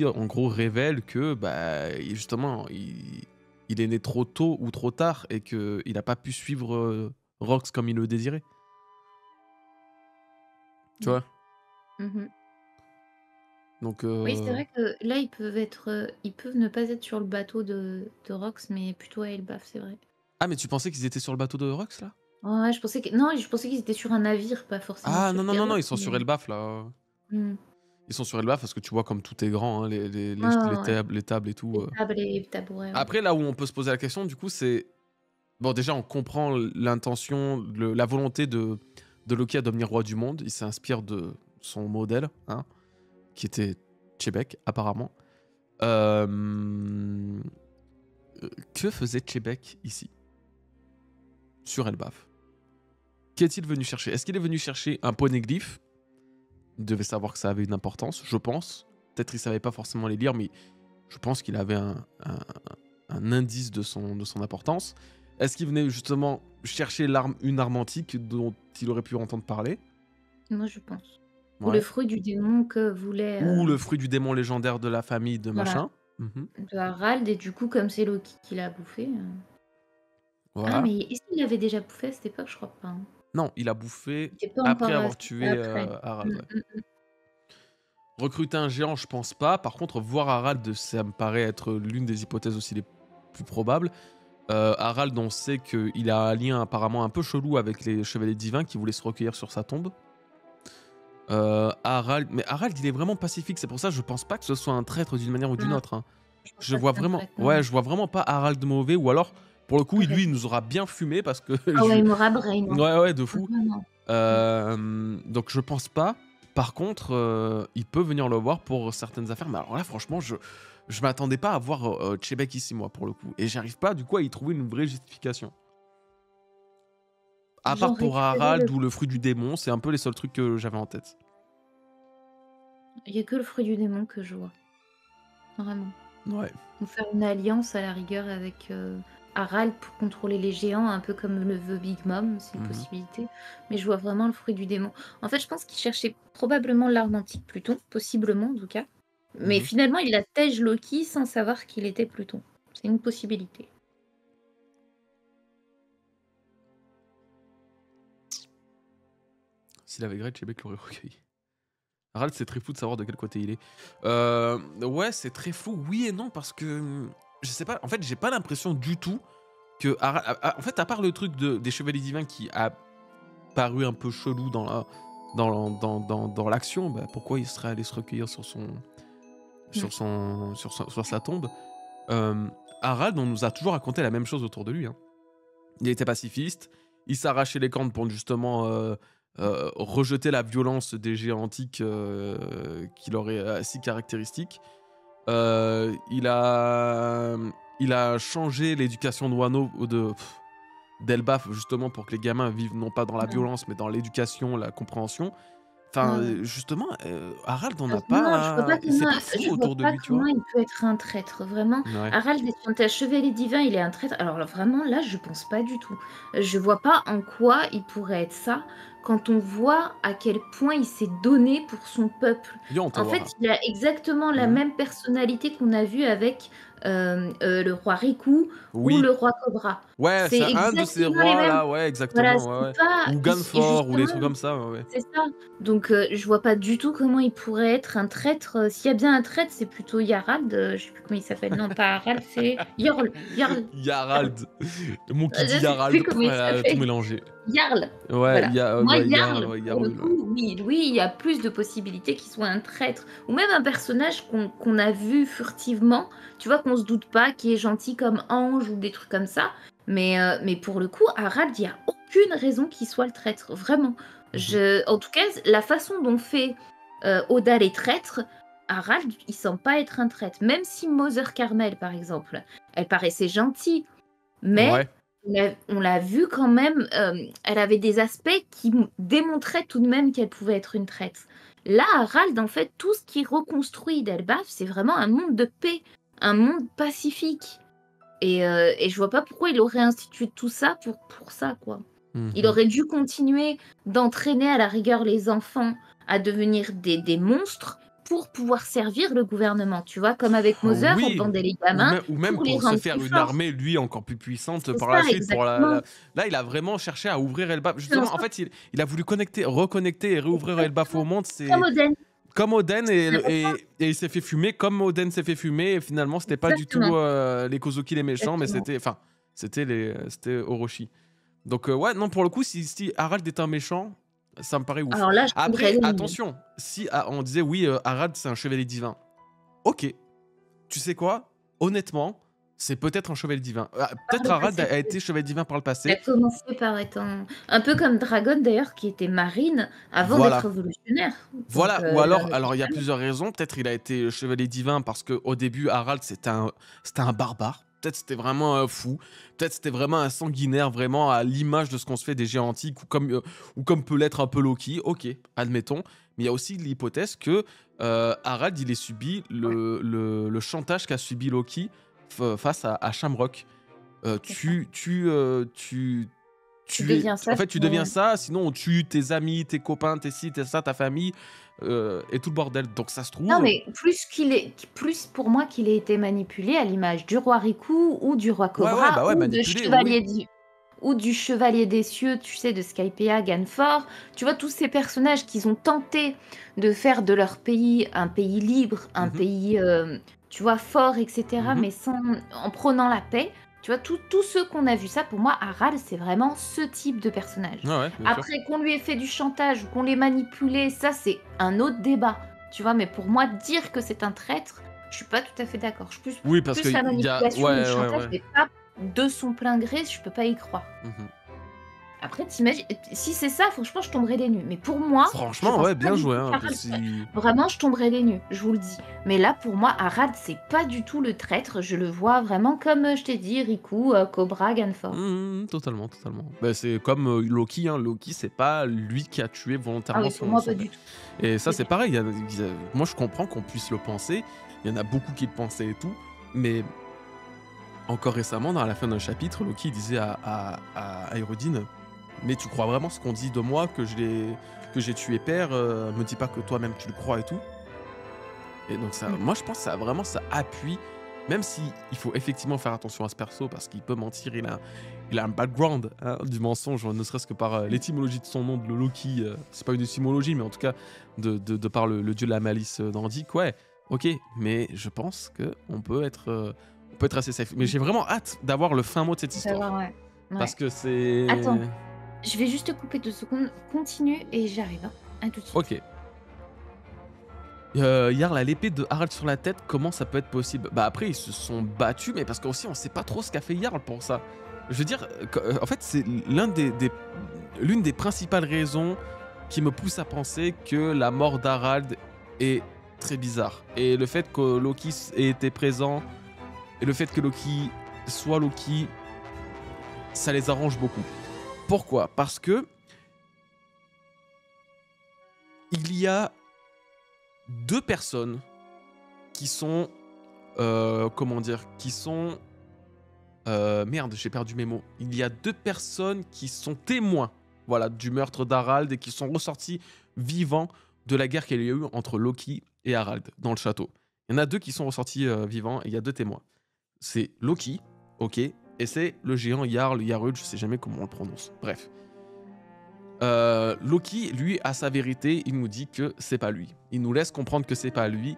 en gros révèle que bah justement il est né trop tôt ou trop tard et que il n'a pas pu suivre Rox comme il le désirait, tu Mm. vois? Mhm. Donc Oui, c'est vrai que là, ils peuvent ne pas être sur le bateau de Rox, mais plutôt à Elbaf, c'est vrai. ah, mais tu pensais qu'ils étaient sur le bateau de Rox là? Ouais, non, je pensais qu'ils étaient sur un navire, pas forcément Ah sur non, non, non, non, Terre. ils sont sur Mais... Elbaf là. Mm. Ils sont sur Elbaf parce que tu vois comme tout est grand, hein, Ouais, ouais, ouais. les tables et tout. Les tabourets, ouais. Après, là où on peut se poser la question, du coup, c'est. Bon, déjà, on comprend l'intention, la volonté de Loki à devenir roi du monde. Il s'inspire de son modèle, hein, qui était Chebek, apparemment. Euh, Que faisait Chebek ici, sur Elbaf? Qu'est-il venu chercher? Est-ce qu'il est venu chercher un poneglyphe? Il devait savoir que ça avait une importance, je pense. Peut-être qu'il savait pas forcément les lire, mais je pense qu'il avait un indice de son importance. Est-ce qu'il venait justement chercher une arme antique dont il aurait pu entendre parler? Moi, je pense. Ou le Ouais. fruit du démon que voulait, Ou le fruit du démon légendaire de la famille de voilà, machin. Mhm. de Harald, et du coup, comme c'est Loki qui l'a bouffé. Ah, Voilà. mais est-ce qu'il l'avait déjà bouffé à cette époque? Je crois pas, hein. Non, il a bouffé Il était pas après encore avoir c'était tué après. Harald. Mm, Ouais. mm. Recruter un géant, je pense pas. Par contre, voir Harald, ça me paraît être l'une des hypothèses aussi les plus probables. Harald, on sait qu'il a un lien apparemment un peu chelou avec les chevaliers divins qui voulaient se recueillir sur sa tombe. Mais Harald, il est vraiment pacifique. C'est pour ça que je pense pas que ce soit un traître d'une manière ou d'une Non, autre, hein. je pense pas que c'est un traître, non, Ouais, non. je vois vraiment pas Harald mauvais. Ou alors, pour le coup, Pas lui, il facile. nous aura bien fumé parce que Ah ouais, il m'aura brain, hein. ouais, ouais, de fou. Vraiment. Mm. Donc je pense pas. Par contre, il peut venir le voir pour certaines affaires. Mais alors là, franchement, je m'attendais pas à voir Chebek ici, moi, pour le coup. Et j'arrive pas, du coup, à y trouver une vraie justification. À part Genre pour récupérer Harald le... ou le fruit du démon, c'est un peu les seuls trucs que j'avais en tête. Il y a que le fruit du démon que je vois. Vraiment. Ouais. Ou faire une alliance à la rigueur avec Harald pour contrôler les géants, un peu comme le veut Big Mom, c'est une Mhm. possibilité. Mais je vois vraiment le fruit du démon. En fait, je pense qu'il cherchait probablement l'arme antique Pluton, possiblement en tout cas. Mais Mhm. finalement, il attège Loki sans savoir qu'il était Pluton. C'est une possibilité. S'il avait gré, Chebek l'aurait recueilli. Harald, c'est très fou de savoir de quel côté il est. Ouais, c'est très fou, oui et non, parce que je sais pas. En fait, j'ai pas l'impression du tout que Harald. En fait, à part le truc des chevaliers divins qui a paru un peu chelou dans l'action, bah, pourquoi il serait allé se recueillir Mm. sur sa tombe? Harald, on nous a toujours raconté la même chose autour de lui, hein. Il était pacifiste, il s'arrachait les cornes pour justement rejeter la violence des géants antiques qu'il aurait si caractéristique. Il a changé l'éducation de Wano d'Elbaf justement pour que les gamins vivent non pas dans la Ouais. violence mais dans l'éducation, la compréhension. Enfin, Ouais, ouais. justement, Harald, on n'a Non, pas. C'est pas je fou vois autour de pas lui, tu comment vois. il peut être un traître, vraiment. Ouais. Harald est un chevalier divin, il est un traître. Alors là, vraiment, là, je pense pas du tout. Je vois pas en quoi il pourrait être ça, quand on voit à quel point il s'est donné pour son peuple. Viens, on te En fait, voit. il a exactement la Mhm. même personnalité qu'on a vu avec le roi Riku ou Oui. le roi Cobra. Ouais, C'est c'est un de ces exactement les rois mêmes. là, ouais, Voilà, exactement, ouais, c'est ouais. pas. Ou Ganfor, ou des Justement, trucs comme ça, ouais, ouais. c'est ça. Donc, je vois pas du tout comment il pourrait être un traître. S'il y a bien un traître, c'est plutôt Yarald. Je sais plus comment il s'appelle. Non, pas Harald, c'est Jarl. Jarl. Jarl. Yarald. Mon qui dit Je sais plus Yarald, comment il elle a tout s'appelle. mélangé. Jarl. Ouais, Voilà. Moi, ouais, Yarl, Jarl, ouais, pour le Yarul, ouais. coup, oui, lui, il y a plus de possibilités qu'il soit un traître. Ou même un personnage qu'on a vu furtivement, tu vois, qu'on se doute pas, qui est gentil comme Ange ou des trucs comme ça. Mais pour le coup, Harald, il n'y a aucune raison qu'il soit le traître, vraiment. Mhm. En tout cas, la façon dont fait Oda les traîtres, Harald, il semble pas être un traître. Même si Mother Carmel, par exemple, elle paraissait gentille, mais Ouais. on l'a vu quand même, elle avait des aspects qui démontraient tout de même qu'elle pouvait être une traître. Là, Harald, en fait, tout ce qui reconstruit d'Elbaf, c'est vraiment un monde de paix, un monde pacifique. Et je vois pas pourquoi il aurait institué tout ça pour ça, quoi. Il Mhm. aurait dû continuer d'entraîner à la rigueur les enfants à devenir des monstres pour pouvoir servir le gouvernement, tu vois, comme avec Mother, on Oui, vendait les gamins ou même pour les pour se rendre faire plus une forts. armée, lui, encore plus puissante C'est par ça, la suite. exactement. Là, il a vraiment cherché à ouvrir Elbaf. Fait en Justement, en sorte fait, il a voulu reconnecter et réouvrir Elbaf au exactement, monde. comme C'est Oden. comme Oden C'est ça, et il s'est fait fumer comme Oden s'est fait fumer. Et finalement, c'était pas du tout exactement, les Kozuki les méchants, mais exactement. c'était Orochi. Donc, ouais, non, pour le coup, si Harald est un méchant, ça me paraît ouf. Alors là, je tomberais Après, des nues. attention, si on disait oui, Harald, c'est un chevalier divin. Ok, tu sais quoi? Honnêtement, c'est peut-être un chevalier divin. Par Peut-être le Harald passé, a été chevalier divin par le il a passé. commencé par être un peu comme Dragon d'ailleurs, qui était marine avant d'être Voilà. révolutionnaire. Donc, Voilà, ou l'un n'empêche alors il y a pas l'autre. plusieurs raisons. Peut-être il a été chevalier divin parce qu'au début, Harald, c'était un barbare. Peut-être c'était vraiment un fou. Peut-être c'était vraiment un sanguinaire, vraiment à l'image de ce qu'on se fait des géants antiques, ou comme peut l'être un peu Loki. Ok, admettons. Mais il y a aussi l'hypothèse que Harald, il ait subi le chantage qu'a subi Loki face à Shamrock. C'est ça. Tu deviens En ça, fait, tu sinon, deviens ouais. ça, sinon on tue tes amis, tes copains, tes ci, tes ça, ta famille, et tout le bordel. Donc ça se Non, trouve. mais plus pour moi qu'il ait été manipulé à l'image du roi Riku ou du roi Ouais, ouais, Cobra bah ouais, manipulé, oui, oui. ou du chevalier des cieux, tu sais, de Skypiea, Ganfor. Tu vois, tous ces personnages qu'ils ont tenté de faire de leur pays un pays libre, un Mhm, pays, tu vois, fort, etc., mhm. mais en prenant la paix. Tu vois, tous ceux qu'on a vu ça, pour moi, Harald, c'est vraiment ce type de personnage. Ouais, ouais, bien sûr. Après, qu'on lui ait fait du chantage ou qu'on l'ait manipulé, ça, c'est un autre débat. Tu vois, mais pour moi, dire que c'est un traître, je suis pas tout à fait d'accord. Je suis Oui, parce plus qu'il la y a. manipulation ou le Ouais, ouais, chantage, ouais. mais pas de son plein gré, je peux pas y croire. Mhm. Après, t'imagines, si c'est ça, franchement, je tomberais des nues. Mais pour moi, je Franchement, pense ouais, pas bien du joué. tout Hein, qu'Harald soit. si... Vraiment, je tomberais des nues, je vous le dis. Mais là, pour moi, Harald, c'est pas du tout le traître. Je le vois vraiment comme, je t'ai dit, Riku, Cobra, Ganfor. Totalement, totalement. Bah, c'est comme Loki, hein. Loki, c'est pas lui qui a tué Ah volontairement oui, pour moi, son pas père. du tout. Et ça, Pas c'est du tout. pareil. Moi, je comprends qu'on puisse le penser. Il y en a beaucoup qui le pensaient et tout. Mais encore récemment, dans la fin d'un chapitre, Loki disait à Aérodine, mais tu crois vraiment ce qu'on dit de moi, que j'ai tué père, me dis pas que toi-même tu le crois et tout. Et donc ça, Mm. moi je pense que ça appuie, même si il faut effectivement faire attention à ce perso parce qu'il peut mentir, il a un background, hein, du mensonge, ne serait-ce que par Mm. l'étymologie de son nom, de Loki. C'est pas une étymologie, mais en tout cas de par le dieu de la malice nordique, ouais, ok. Mais je pense que on peut être assez safe. Mais j'ai vraiment hâte d'avoir le fin mot de cette histoire Savoir, ouais. parce Ouais. que c'est. Attends, je vais juste te couper 2 secondes. Continue et j'arrive, hein. À tout de suite. Ok. Jarl a l'épée de Harald sur la tête, comment ça peut être possible? Bah après ils se sont battus, mais parce qu'aussi on sait pas trop ce qu'a fait Jarl pour ça. Je veux dire, en fait c'est l'une des principales raisons qui me pousse à penser que la mort d'Harald est très bizarre. Et le fait que Loki ait été présent, et le fait que Loki soit Loki, ça les arrange beaucoup. Pourquoi? Parce que il y a deux personnes qui sont comment dire, qui sont merde, j'ai perdu mes mots. Il y a deux personnes qui sont témoins, voilà, du meurtre d'Harald et qui sont ressortis vivants de la guerre qu'il y a eu entre Loki et Harald dans le château. Il y en a deux qui sont ressortis vivants et il y a deux témoins. C'est Loki, ok, et c'est le géant Jarl, Jarl, je sais jamais comment on le prononce. Bref. Loki, lui, a sa vérité, il nous dit que c'est pas lui. Il nous laisse comprendre que c'est pas lui.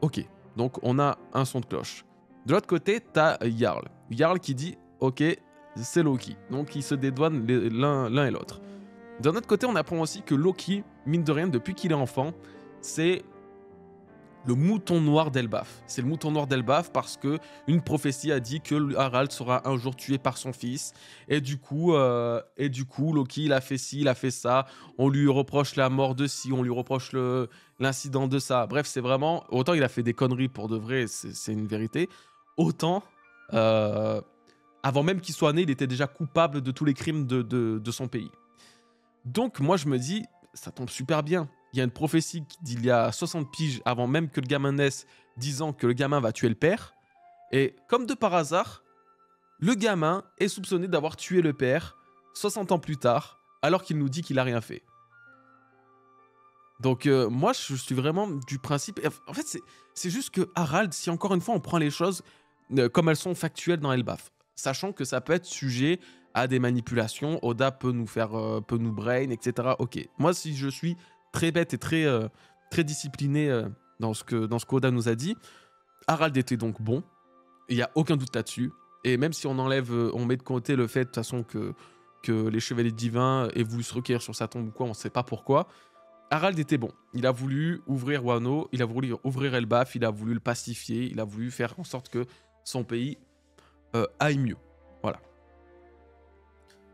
Ok, donc on a un son de cloche. De l'autre côté, t'as Jarl. Jarl qui dit ok, c'est Loki. Donc ils se dédouanent l'un et l'autre. D'un autre côté, on apprend aussi que Loki, mine de rien, depuis qu'il est enfant, c'est le mouton noir d'Elbaf. C'est le mouton noir d'Elbaf parce que une prophétie a dit que Harald sera un jour tué par son fils. Et du coup, Loki, il a fait ci, il a fait ça. On lui reproche la mort de ci, on lui reproche l'incident de ça. Bref, c'est vraiment... Autant il a fait des conneries pour de vrai, c'est une vérité. Autant, avant même qu'il soit né, il était déjà coupable de tous les crimes de son pays. Donc moi, je me dis, ça tombe super bien. Il y a une prophétie d'il y a 60 piges, avant même que le gamin naisse, disant que le gamin va tuer le père. Et comme de par hasard, le gamin est soupçonné d'avoir tué le père 60 ans plus tard, alors qu'il nous dit qu'il a rien fait. Donc moi, je suis vraiment du principe... En fait, c'est juste que Harald, si encore une fois on prend les choses comme elles sont factuelles dans Elbaf, sachant que ça peut être sujet à des manipulations, Oda peut nous brain, etc. Ok, moi si je suis très bête et très discipliné dans ce qu'Oda nous a dit, Harald était donc bon, il n'y a aucun doute là-dessus, et même si on met de côté le fait de toute façon que les chevaliers divins aient voulu se recueillir sur sa tombe ou quoi, on ne sait pas pourquoi, Harald était bon. Il a voulu ouvrir Wano, il a voulu ouvrir Elbaf, il a voulu le pacifier, il a voulu faire en sorte que son pays aille mieux. Voilà.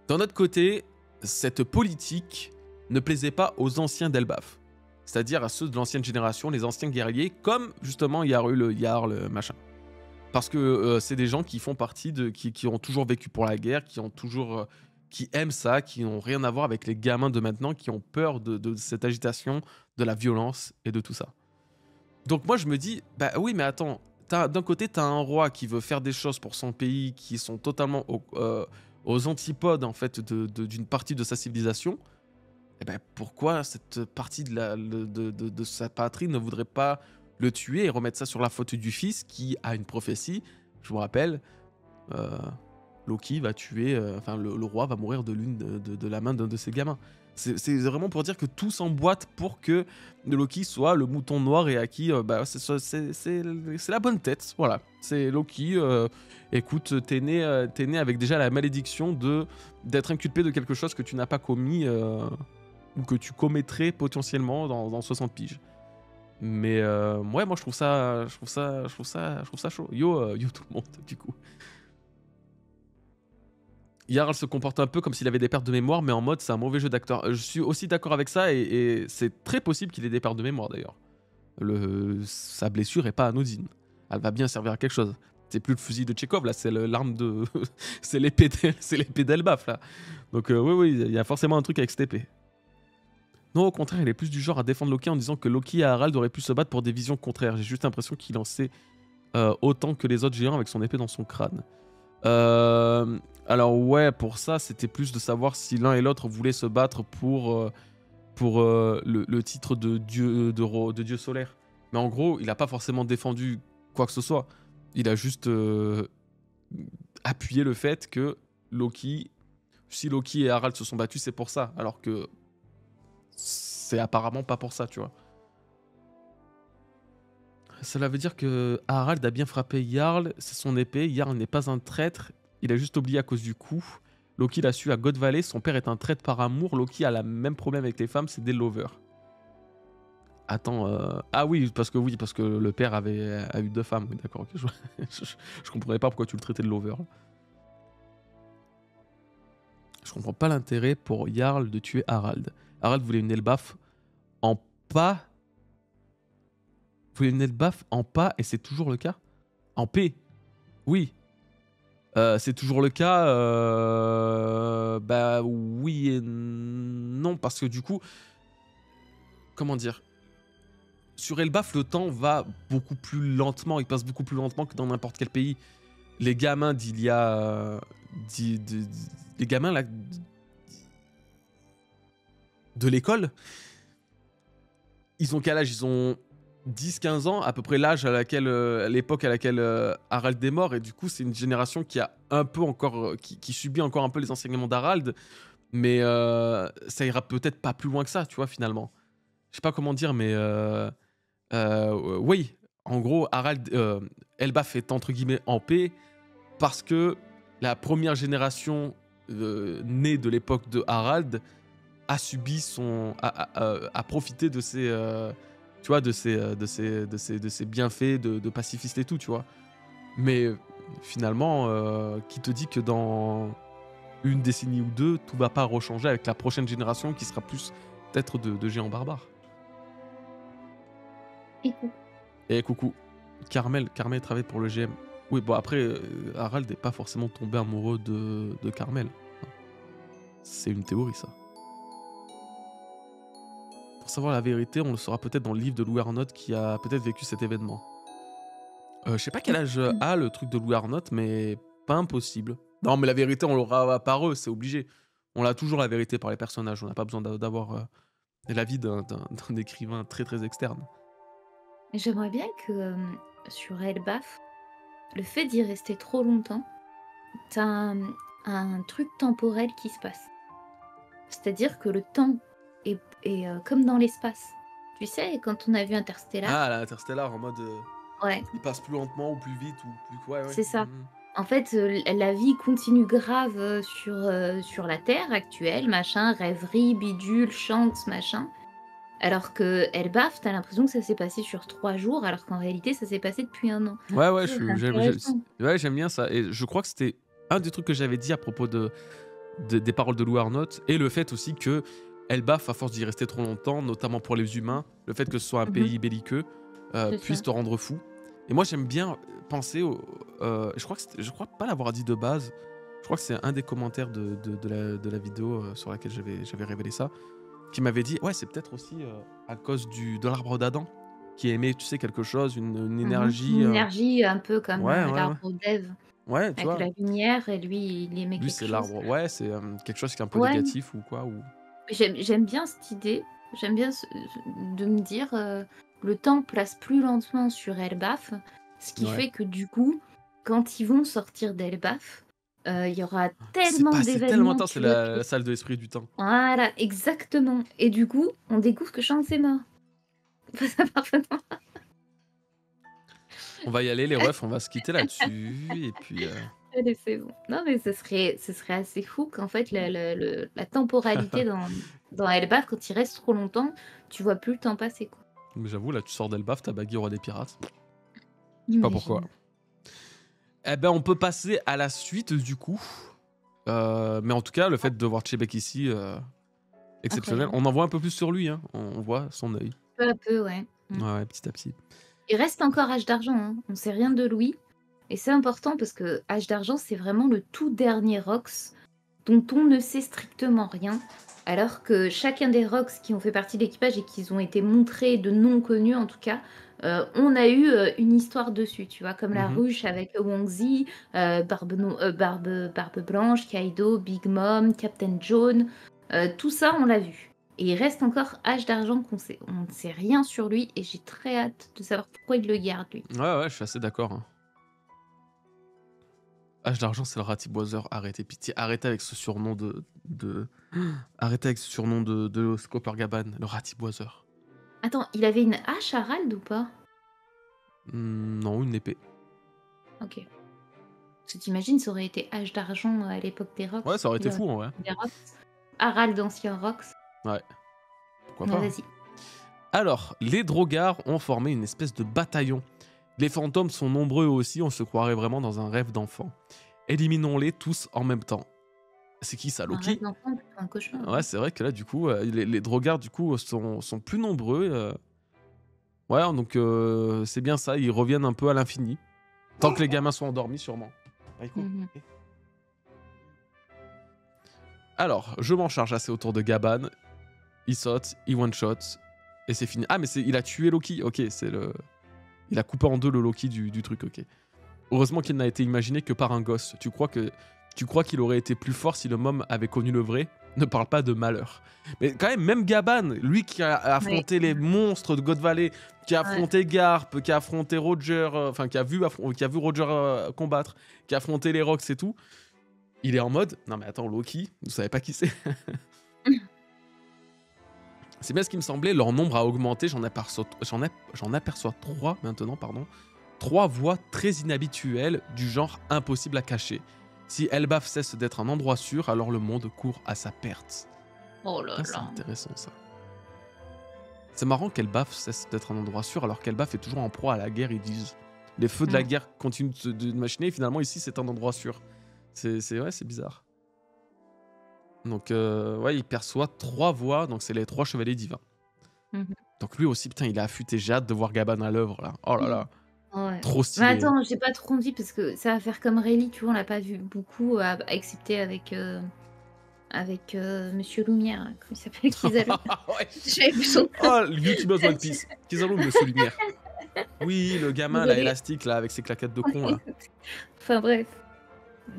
D'un autre côté, cette politique ne plaisait pas aux anciens d'Elbaf. C'est-à-dire à ceux de l'ancienne génération, les anciens guerriers, comme justement Jarl, machin. Parce que c'est des gens qui font partie qui ont toujours vécu pour la guerre, qui aiment ça, qui n'ont rien à voir avec les gamins de maintenant, qui ont peur de cette agitation, de la violence et de tout ça. Donc moi je me dis, bah oui mais attends, d'un côté t'as un roi qui veut faire des choses pour son pays qui sont totalement aux antipodes en fait d'une partie de sa civilisation. Et ben pourquoi cette partie de sa patrie ne voudrait pas le tuer et remettre ça sur la faute du fils qui a une prophétie. Je vous rappelle, Loki va tuer, le roi va mourir de la main d'un de ses gamins. C'est vraiment pour dire que tout s'emboîte pour que Loki soit le mouton noir et à qui c'est la bonne tête. Voilà, c'est Loki. Écoute, t'es né avec déjà la malédiction d'être inculpé de quelque chose que tu n'as pas commis ou que tu commettrais potentiellement dans 60 piges. Mais ouais, moi je trouve ça chaud. Yo tout le monde du coup. Jarl se comporte un peu comme s'il avait des pertes de mémoire, mais en mode c'est un mauvais jeu d'acteur. Je suis aussi d'accord avec ça et c'est très possible qu'il ait des pertes de mémoire d'ailleurs. Sa blessure est pas anodine. Elle va bien servir à quelque chose. C'est plus le fusil de Tchekhov là, c'est l'arme de, c'est l'épée d'Elbaf là. Donc oui, il y a forcément un truc avec cette épée. Non, au contraire, il est plus du genre à défendre Loki en disant que Loki et Harald auraient pu se battre pour des visions contraires. J'ai juste l'impression qu'il en sait autant que les autres géants avec son épée dans son crâne. Alors ouais, pour ça, c'était plus de savoir si l'un et l'autre voulaient se battre pour le titre de dieu solaire. Mais en gros, il n'a pas forcément défendu quoi que ce soit. Il a juste appuyé le fait que si Loki et Harald se sont battus, c'est pour ça. Alors que c'est apparemment pas pour ça, tu vois. Cela veut dire que Harald a bien frappé Jarl, c'est son épée. Jarl n'est pas un traître, il a juste oublié à cause du coup. Loki l'a su à God Valley. Son père est un traître par amour. Loki a le même problème avec les femmes, c'est des lovers. Attends, ah oui, parce que le père a eu 2 femmes. Oui, d'accord, ok, je comprenais pas pourquoi tu le traitais de lover. Je comprends pas l'intérêt pour Jarl de tuer Harald. Harald voulait une Elbaf en pas. Voulait une Elbaf en pas et c'est toujours le cas. En paix. Oui. C'est toujours le cas. Bah oui et non parce que du coup, comment dire, sur Elbaf, le temps va beaucoup plus lentement. Il passe beaucoup plus lentement que dans n'importe quel pays. Les gamins d'il y a, les gamins là de l'école, ils ont quel âge? Ils ont 10-15 ans, à peu près l'âge à l'époque à laquelle Harald est mort, et du coup c'est une génération qui a un peu encore, qui subit encore un peu les enseignements d'Harald, mais ça ira peut-être pas plus loin que ça, tu vois, finalement. Je sais pas comment dire, mais oui, en gros, Elbaf est entre guillemets en paix parce que la première génération née de l'époque de Harald a subi a profité de ses tu vois, de ses bienfaits de pacifiste et tout, tu vois. Mais finalement, qui te dit que dans une décennie ou 2, tout va pas rechanger avec la prochaine génération qui sera plus peut-être de géants barbares. Et coucou. Et coucou, Carmel travaille pour le GM. Oui, bon après, Harald n'est pas forcément tombé amoureux de Carmel. C'est une théorie, ça. Pour savoir la vérité, on le saura peut-être dans le livre de Louis Arnott qui a peut-être vécu cet événement. Je sais pas quel âge a le truc de Louis Arnott, mais pas impossible. Non, mais la vérité, on l'aura par eux, c'est obligé. On a toujours la vérité par les personnages, on n'a pas besoin d'avoir l'avis d'un écrivain très très externe. J'aimerais bien que sur Elbaf, le fait d'y rester trop longtemps, t'as un truc temporel qui se passe. C'est-à-dire que le temps est comme dans l'espace. Tu sais, quand on a vu Interstellar, Ah, l'Interstellar en mode ouais, il passe plus lentement ou plus vite ou plus quoi, ouais. c'est ça. En fait, la vie continue grave sur la Terre actuelle, machin, rêverie, bidule, chante, machin. Alors que Elbaf, t'as l'impression que ça s'est passé sur 3 jours, alors qu'en réalité, ça s'est passé depuis 1 an. Ouais, ouais, Ça, c'est intéressant. j'aime bien ça. Et je crois que c'était un des trucs que j'avais dit à propos des paroles de Louis Arnott, et le fait aussi que Elbaf, à force d'y rester trop longtemps, notamment pour les humains, le fait que ce soit un pays belliqueux, C'est puisse ça. te rendre fou. Et moi, j'aime bien penser je crois pas l'avoir dit de base. Je crois que c'est un des commentaires de la vidéo sur laquelle j'avais révélé ça, qui m'avait dit ouais, c'est peut-être aussi à cause de l'arbre d'Adam qui aimait, tu sais, quelque chose, une énergie. Une énergie un peu comme Ouais, ouais, ouais. l'arbre d'Ève, Ouais, tu avec vois. la lumière, et lui, il aimait Lui, quelque c'est chose. l'arbre. Ouais, c'est quelque chose qui est un peu Ouais, négatif ou quoi. Ou... j'aime bien cette idée. J'aime bien de me dire le temps passe plus lentement sur Elbaf, ce qui Ouais. fait que du coup, quand ils vont sortir d'Elbaf, il y aura C'est tellement passé tellement de d'événements, temps, c'est tu vois, la salle de l'esprit du temps. voilà, exactement. Et du coup, on découvre que Chance est mort. Ça parfaitement. On va y aller, les refs, on va se quitter là-dessus. Et puis. Allez, c'est bon. Non, mais ce serait assez fou qu'en fait, la temporalité dans Elbaf, quand il reste trop longtemps, tu vois plus le temps passer, quoi. Mais j'avoue, là, tu sors d'Elbaf, t'as bagué au roi des pirates. Je sais pas pourquoi. Imagine. Eh ben, on peut passer à la suite, du coup. Mais en tout cas, le fait de voir Chebek ici, exceptionnel. Incroyable. On en voit un peu plus sur lui, hein. On voit son œil. Peu à peu, ouais. Ouais, ouais, petit à petit. Il reste encore Âge d'Argent, hein. On sait rien de Louis. Et c'est important parce que Âge d'Argent, c'est vraiment le tout dernier Rox dont on ne sait strictement rien. Alors que chacun des Rox qui ont fait partie de l'équipage et qui ont été montrés de non connus en tout cas, on a eu une histoire dessus, tu vois, comme la ruche avec Wang Zi, Barbe Blanche, Kaido, Big Mom, Captain Jaune, tout ça on l'a vu. Et il reste encore Âge d'Argent on ne sait rien sur lui, et j'ai très hâte de savoir pourquoi il le garde lui. Ouais, ouais, je suis assez d'accord. Hein. H d'argent, c'est le ratiboiseur. Arrêtez, pitié. Arrêtez avec ce surnom Arrêtez avec ce surnom de Scopper-Gaban, le ratiboiseur. Attends, il avait une hache Harald ou pas? Non, une épée. Ok. Parce que t'imagines, ça aurait été Âge d'argent à l'époque des Ouais, Rox, ça aurait été fou en vrai. des Rox. Harald ancien Rox. Ouais, pourquoi Ouais, pas, hein. vas-y. Alors, les drogards ont formé une espèce de bataillon. Les fantômes sont nombreux aussi, on se croirait vraiment dans un rêve d'enfant. Éliminons-les tous en même temps. C'est qui ça, Un rêve Loki? d'enfant, plutôt un cauchemar, Ouais, hein. c'est vrai que là, du coup, les drogards, du coup, sont plus nombreux. Ouais, donc c'est bien ça, ils reviennent un peu à l'infini. Tant que les gamins sont endormis, sûrement. Aïko. Mhm. Alors, je m'en charge assez autour de Gaban. Il saute, il one-shot, et c'est fini. Ah, mais il a tué Loki. Ok, c'est le... Il a coupé en deux le Loki du truc, ok. Heureusement qu'il n'a été imaginé que par un gosse. Tu crois qu'il aurait été plus fort si le môme avait connu le vrai? Ne parle pas de malheur. Mais quand même Gaban, lui qui a Ouais, affronté les monstres de God Valley, qui a ouais. affronté Garp, qui a affronté Roger, enfin qui a vu Roger combattre, qui a affronté les Rox et tout, il est en mode, non mais attends, Loki, vous savez pas qui c'est? C'est bien ce qui me semblait, leur nombre a augmenté, j'en aperçois 3 maintenant, pardon. 3 voix très inhabituelles, du genre impossible à cacher. Si Elbaf cesse d'être un endroit sûr, alors le monde court à sa perte. Oh là Ah, c'est là. intéressant ça. C'est marrant qu'Elbaf cesse d'être un endroit sûr, alors qu'Elbaf est toujours en proie à la guerre, ils disent. Les feux de la guerre continuent de machiner, et finalement ici c'est un endroit sûr. Ouais, c'est bizarre. Donc ouais, il perçoit 3 voix, donc c'est les 3 chevaliers divins. Mhm. Donc lui aussi, putain, il a affûté, j'ai hâte de voir Gaban à l'œuvre là. Oh là là, Ouais. trop Mais stylé. attends, j'ai pas trop dit parce que ça va faire comme Rayleigh, tu vois, on l'a pas vu beaucoup, excepté avec Monsieur Lumière, hein, comment il s'appelle, Kizaru. Ouais. J'ai vu son... Oh, le YouTubeuse One Piece. Kizaru, Monsieur Lumière. Oui, le gamin là, Désolée. élastique là, avec ses claquettes de con là. Enfin bref.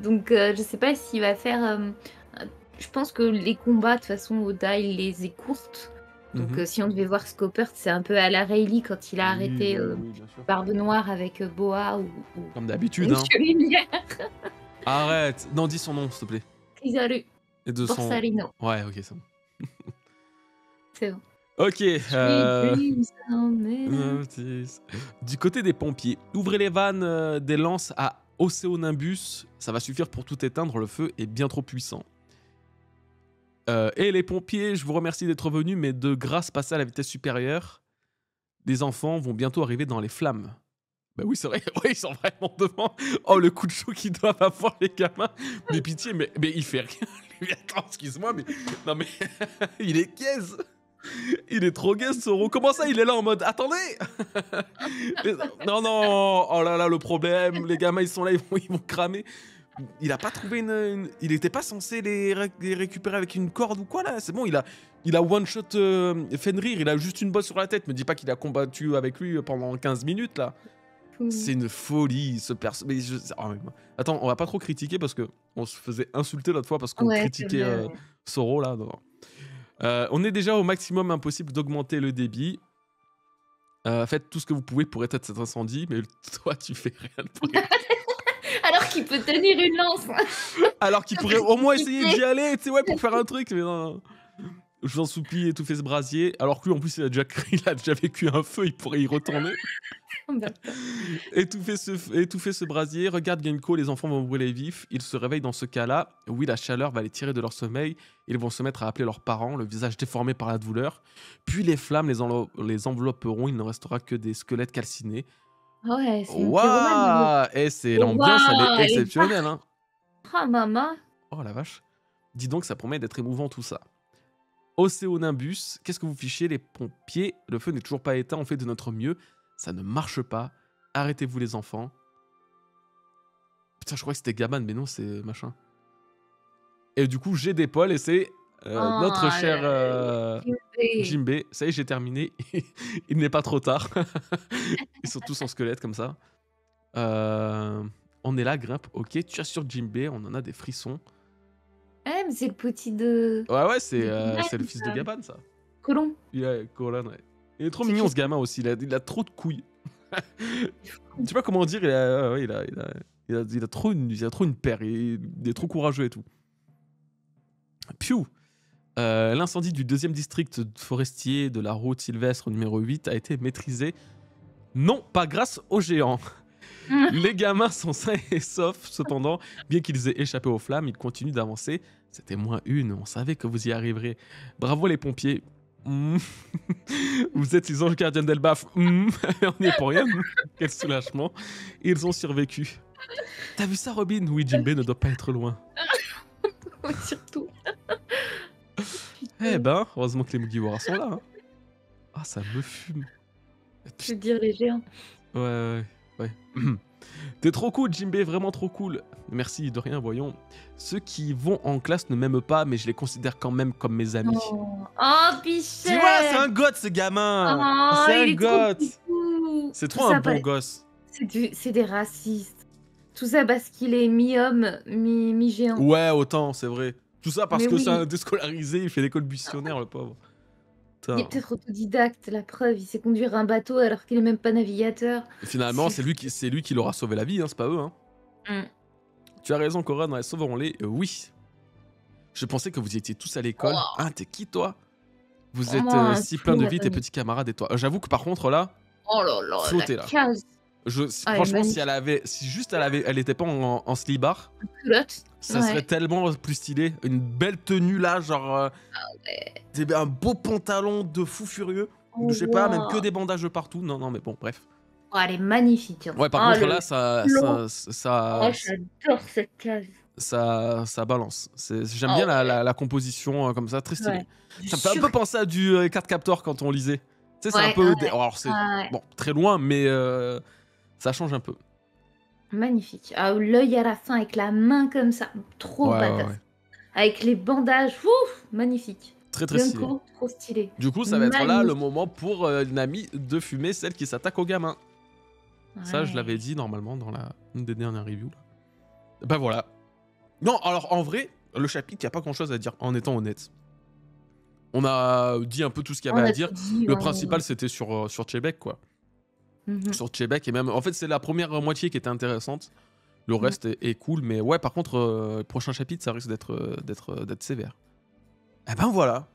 Donc je sais pas s'il va faire... je pense que les combats, de toute façon, Oda, il les écourte. Donc Mhm. si on devait voir Scopert, c'est un peu à la Rayleigh quand il a Oui, arrêté oui, bien sûr. Barbe Noire avec Boa ou Comme d'habitude, hein. Monsieur Lumière. Arrête. Non, dis son nom, s'il te plaît. Kizaru. Et de son... Borsalino. Ouais, ok, c'est bon. C'est bon. Ok. Sweet dreams are made. Du côté des pompiers, ouvrez les vannes des lances à Océonimbus. Ça va suffire pour tout éteindre, le feu est bien trop puissant. Et les pompiers, je vous remercie d'être venus, mais de grâce passer à la vitesse supérieure, les enfants vont bientôt arriver dans les flammes. Bah oui, c'est vrai, ouais, ils sont vraiment devant. Oh, le coup de chaud qu'ils doivent avoir, les gamins. Mais pitié, mais il fait rien. Lui, attends, excuse-moi, mais... Non, mais... il est gaze. Il est trop gaze, Zoro. Comment ça, il est là en mode... Attendez. Non, non. Oh là là, le problème. Les gamins, ils sont là, ils vont cramer. Il a pas trouvé il était pas censé les récupérer avec une corde ou quoi, là? C'est bon, il a one-shot Fenrir, il a juste une bosse sur la tête. Me dis pas qu'il a combattu avec lui pendant 15 minutes, là. C'est une folie, ce perso. Mais attends, on va pas trop critiquer parce que on se faisait insulter l'autre fois parce qu'on Ouais, c'est critiquait vrai, ouais. Zoro là. Non. On est déjà au maximum impossible d'augmenter le débit. Faites tout ce que vous pouvez pour éteindre cet incendie, mais toi tu fais rien de près. Alors qu'il peut tenir une lance. Alors qu'il pourrait au moins essayer d'y aller, tu sais, ouais, pour faire un truc, mais non. Je vous en supplie, étouffer ce brasier. Alors que lui, en plus, il a déjà vécu un feu, il pourrait y retourner. Étouffer ce brasier. Regarde Genko, les enfants vont brûler vifs. Ils se réveillent dans ce cas-là. Oui, la chaleur va les tirer de leur sommeil. Ils vont se mettre à appeler leurs parents, le visage déformé par la douleur. Puis les flammes les envelopperont. Il ne restera que des squelettes calcinés. Ouais, c'est une Waouh! Et c'est l'ambiance, elle est elle est exceptionnelle, hein. Ah, maman. Oh la vache. Dis donc, ça promet d'être émouvant tout ça. Océonimbus, qu'est-ce que vous fichez les pompiers? Le feu n'est toujours pas éteint, on fait de notre mieux. Ça ne marche pas. Arrêtez-vous les enfants. Putain, je crois que c'était Gaban, mais non, c'est machin. Et du coup, j'ai des poils et c'est notre cher Jinbei. Ça y est, j'ai terminé. Il n'est pas trop tard. Ils sont tous en squelette comme ça. On est là, grimpe. Ok, tu as sur Jinbei, on en a des frissons. Eh, mais c'est le petit de... Ouais, c'est le fils de Gaban, ça. Colomb. Colan, ouais. Il est trop mignon, ce gamin aussi. Il a trop de couilles. Je sais pas comment dire, il a trop une paire. Il est trop courageux et tout. Piou. L'incendie du 2e district forestier de la route sylvestre numéro 8 a été maîtrisé. Non, pas grâce aux géants. Les gamins sont sains et saufs, cependant, bien qu'ils aient échappé aux flammes, ils continuent d'avancer. C'était -1, on savait que vous y arriverez. Bravo les pompiers. Mm. Vous êtes les anges gardiens d'Elbaf. Mm. On n'y est pour rien. Quel soulagement. Ils ont survécu. T'as vu ça, Robin? Oui, Jinbei ne doit pas être loin. Ouais, surtout. Eh ben, heureusement que les Mugiwara sont là. Hein. Ah, ça me fume. Je veux dire les géants. Ouais. T'es trop cool, Jinbei, vraiment trop cool. Merci, de rien, voyons. Ceux qui vont en classe ne m'aiment pas, mais je les considère quand même comme mes amis. Oh, Pichette. Tu vois, c'est un goth, ce gamin. Oh, C'est un il est trop goth. fou. C'est Tout trop ça un bon parce- gosse. C'est des racistes. Tout ça parce qu'il est mi-homme, mi-géant. Ouais, autant, c'est vrai. Tout ça parce Mais que oui. c'est un déscolarisé, il fait l'école buissonnaire, le pauvre. Il est Putain. peut-être autodidacte, la preuve. Il sait conduire un bateau alors qu'il est même pas navigateur. Finalement, c'est lui qui leur a sauvé la vie, hein, c'est pas eux. Hein. Mm. Tu as raison, Coran, ouais, sauvons-les. Oui. Je pensais que vous étiez tous à l'école. Oh. Ah, t'es qui, toi? Vous Oh, êtes moi, un si plein de flou, vie, tes attendez. petits camarades et toi. J'avoue que par contre, là, Oh là là, Flotter, la là. case. franchement, magnifique. si elle avait, si juste elle était pas en slibard, Culotte. ça Ouais. serait tellement plus stylé. Une belle tenue là, genre un beau pantalon de fou furieux. Oh, Je sais pas, même wow. que des bandages de partout. Non, mais bon, bref. Oh, elle est magnifique. Hein. Ouais, par Oh, contre, le là, ça, flot. ça, Oh, j'adore cette case. ça balance. J'aime Oh, bien ouais. la composition comme ça, très stylée. Ouais. Ça me fait un peu penser à du card captor quand on lisait. Tu sais, c'est un Ouais, peu. ouais. Alors, c'est Ouais. bon, très loin, mais ça change un peu. Magnifique. Ah, l'œil à la fin avec la main comme ça. Trop Ouais, badass. ouais. Avec les bandages. Ouf, magnifique. Très, très stylé. Yonko, trop stylé. Du coup, ça va être là le Magnifique. moment pour Nami de fumer celle qui s'attaque aux gamins. Ça, je Ouais. l'avais dit normalement dans une des dernières reviews. Là. Bah voilà. Non, alors en vrai, le chapitre, il n'y a pas grand chose à dire, en étant honnête. On a dit un peu tout ce qu'il y On avait a à dire. tout dit, Le ouais. principal, c'était sur Chebec, quoi. Mhm. Sur Chebec, et même. En fait, c'est la première moitié qui était intéressante. Le reste est cool, mais ouais, par contre, le prochain chapitre, ça risque d'être sévère. Eh ben voilà.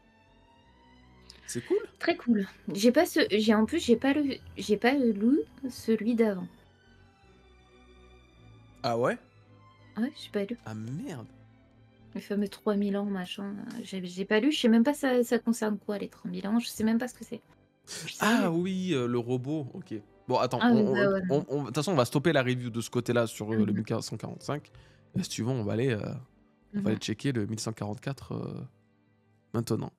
C'est cool. Très cool. En plus j'ai pas lu celui d'avant. Ah ouais? Ouais, j'ai pas lu. Ah merde. Les fameux 3000 ans, machin. J'ai pas lu, je sais même pas ça concerne quoi les 3000 ans, je sais même pas ce que c'est. Je sais Ah pas. oui, le robot, ok. Bon, attends, Ah oui, bah ouais. de toute façon, on va stopper la review de ce côté-là sur le Mhm. 1145. Et si tu veux, on va aller Mhm. checker le 1144 maintenant.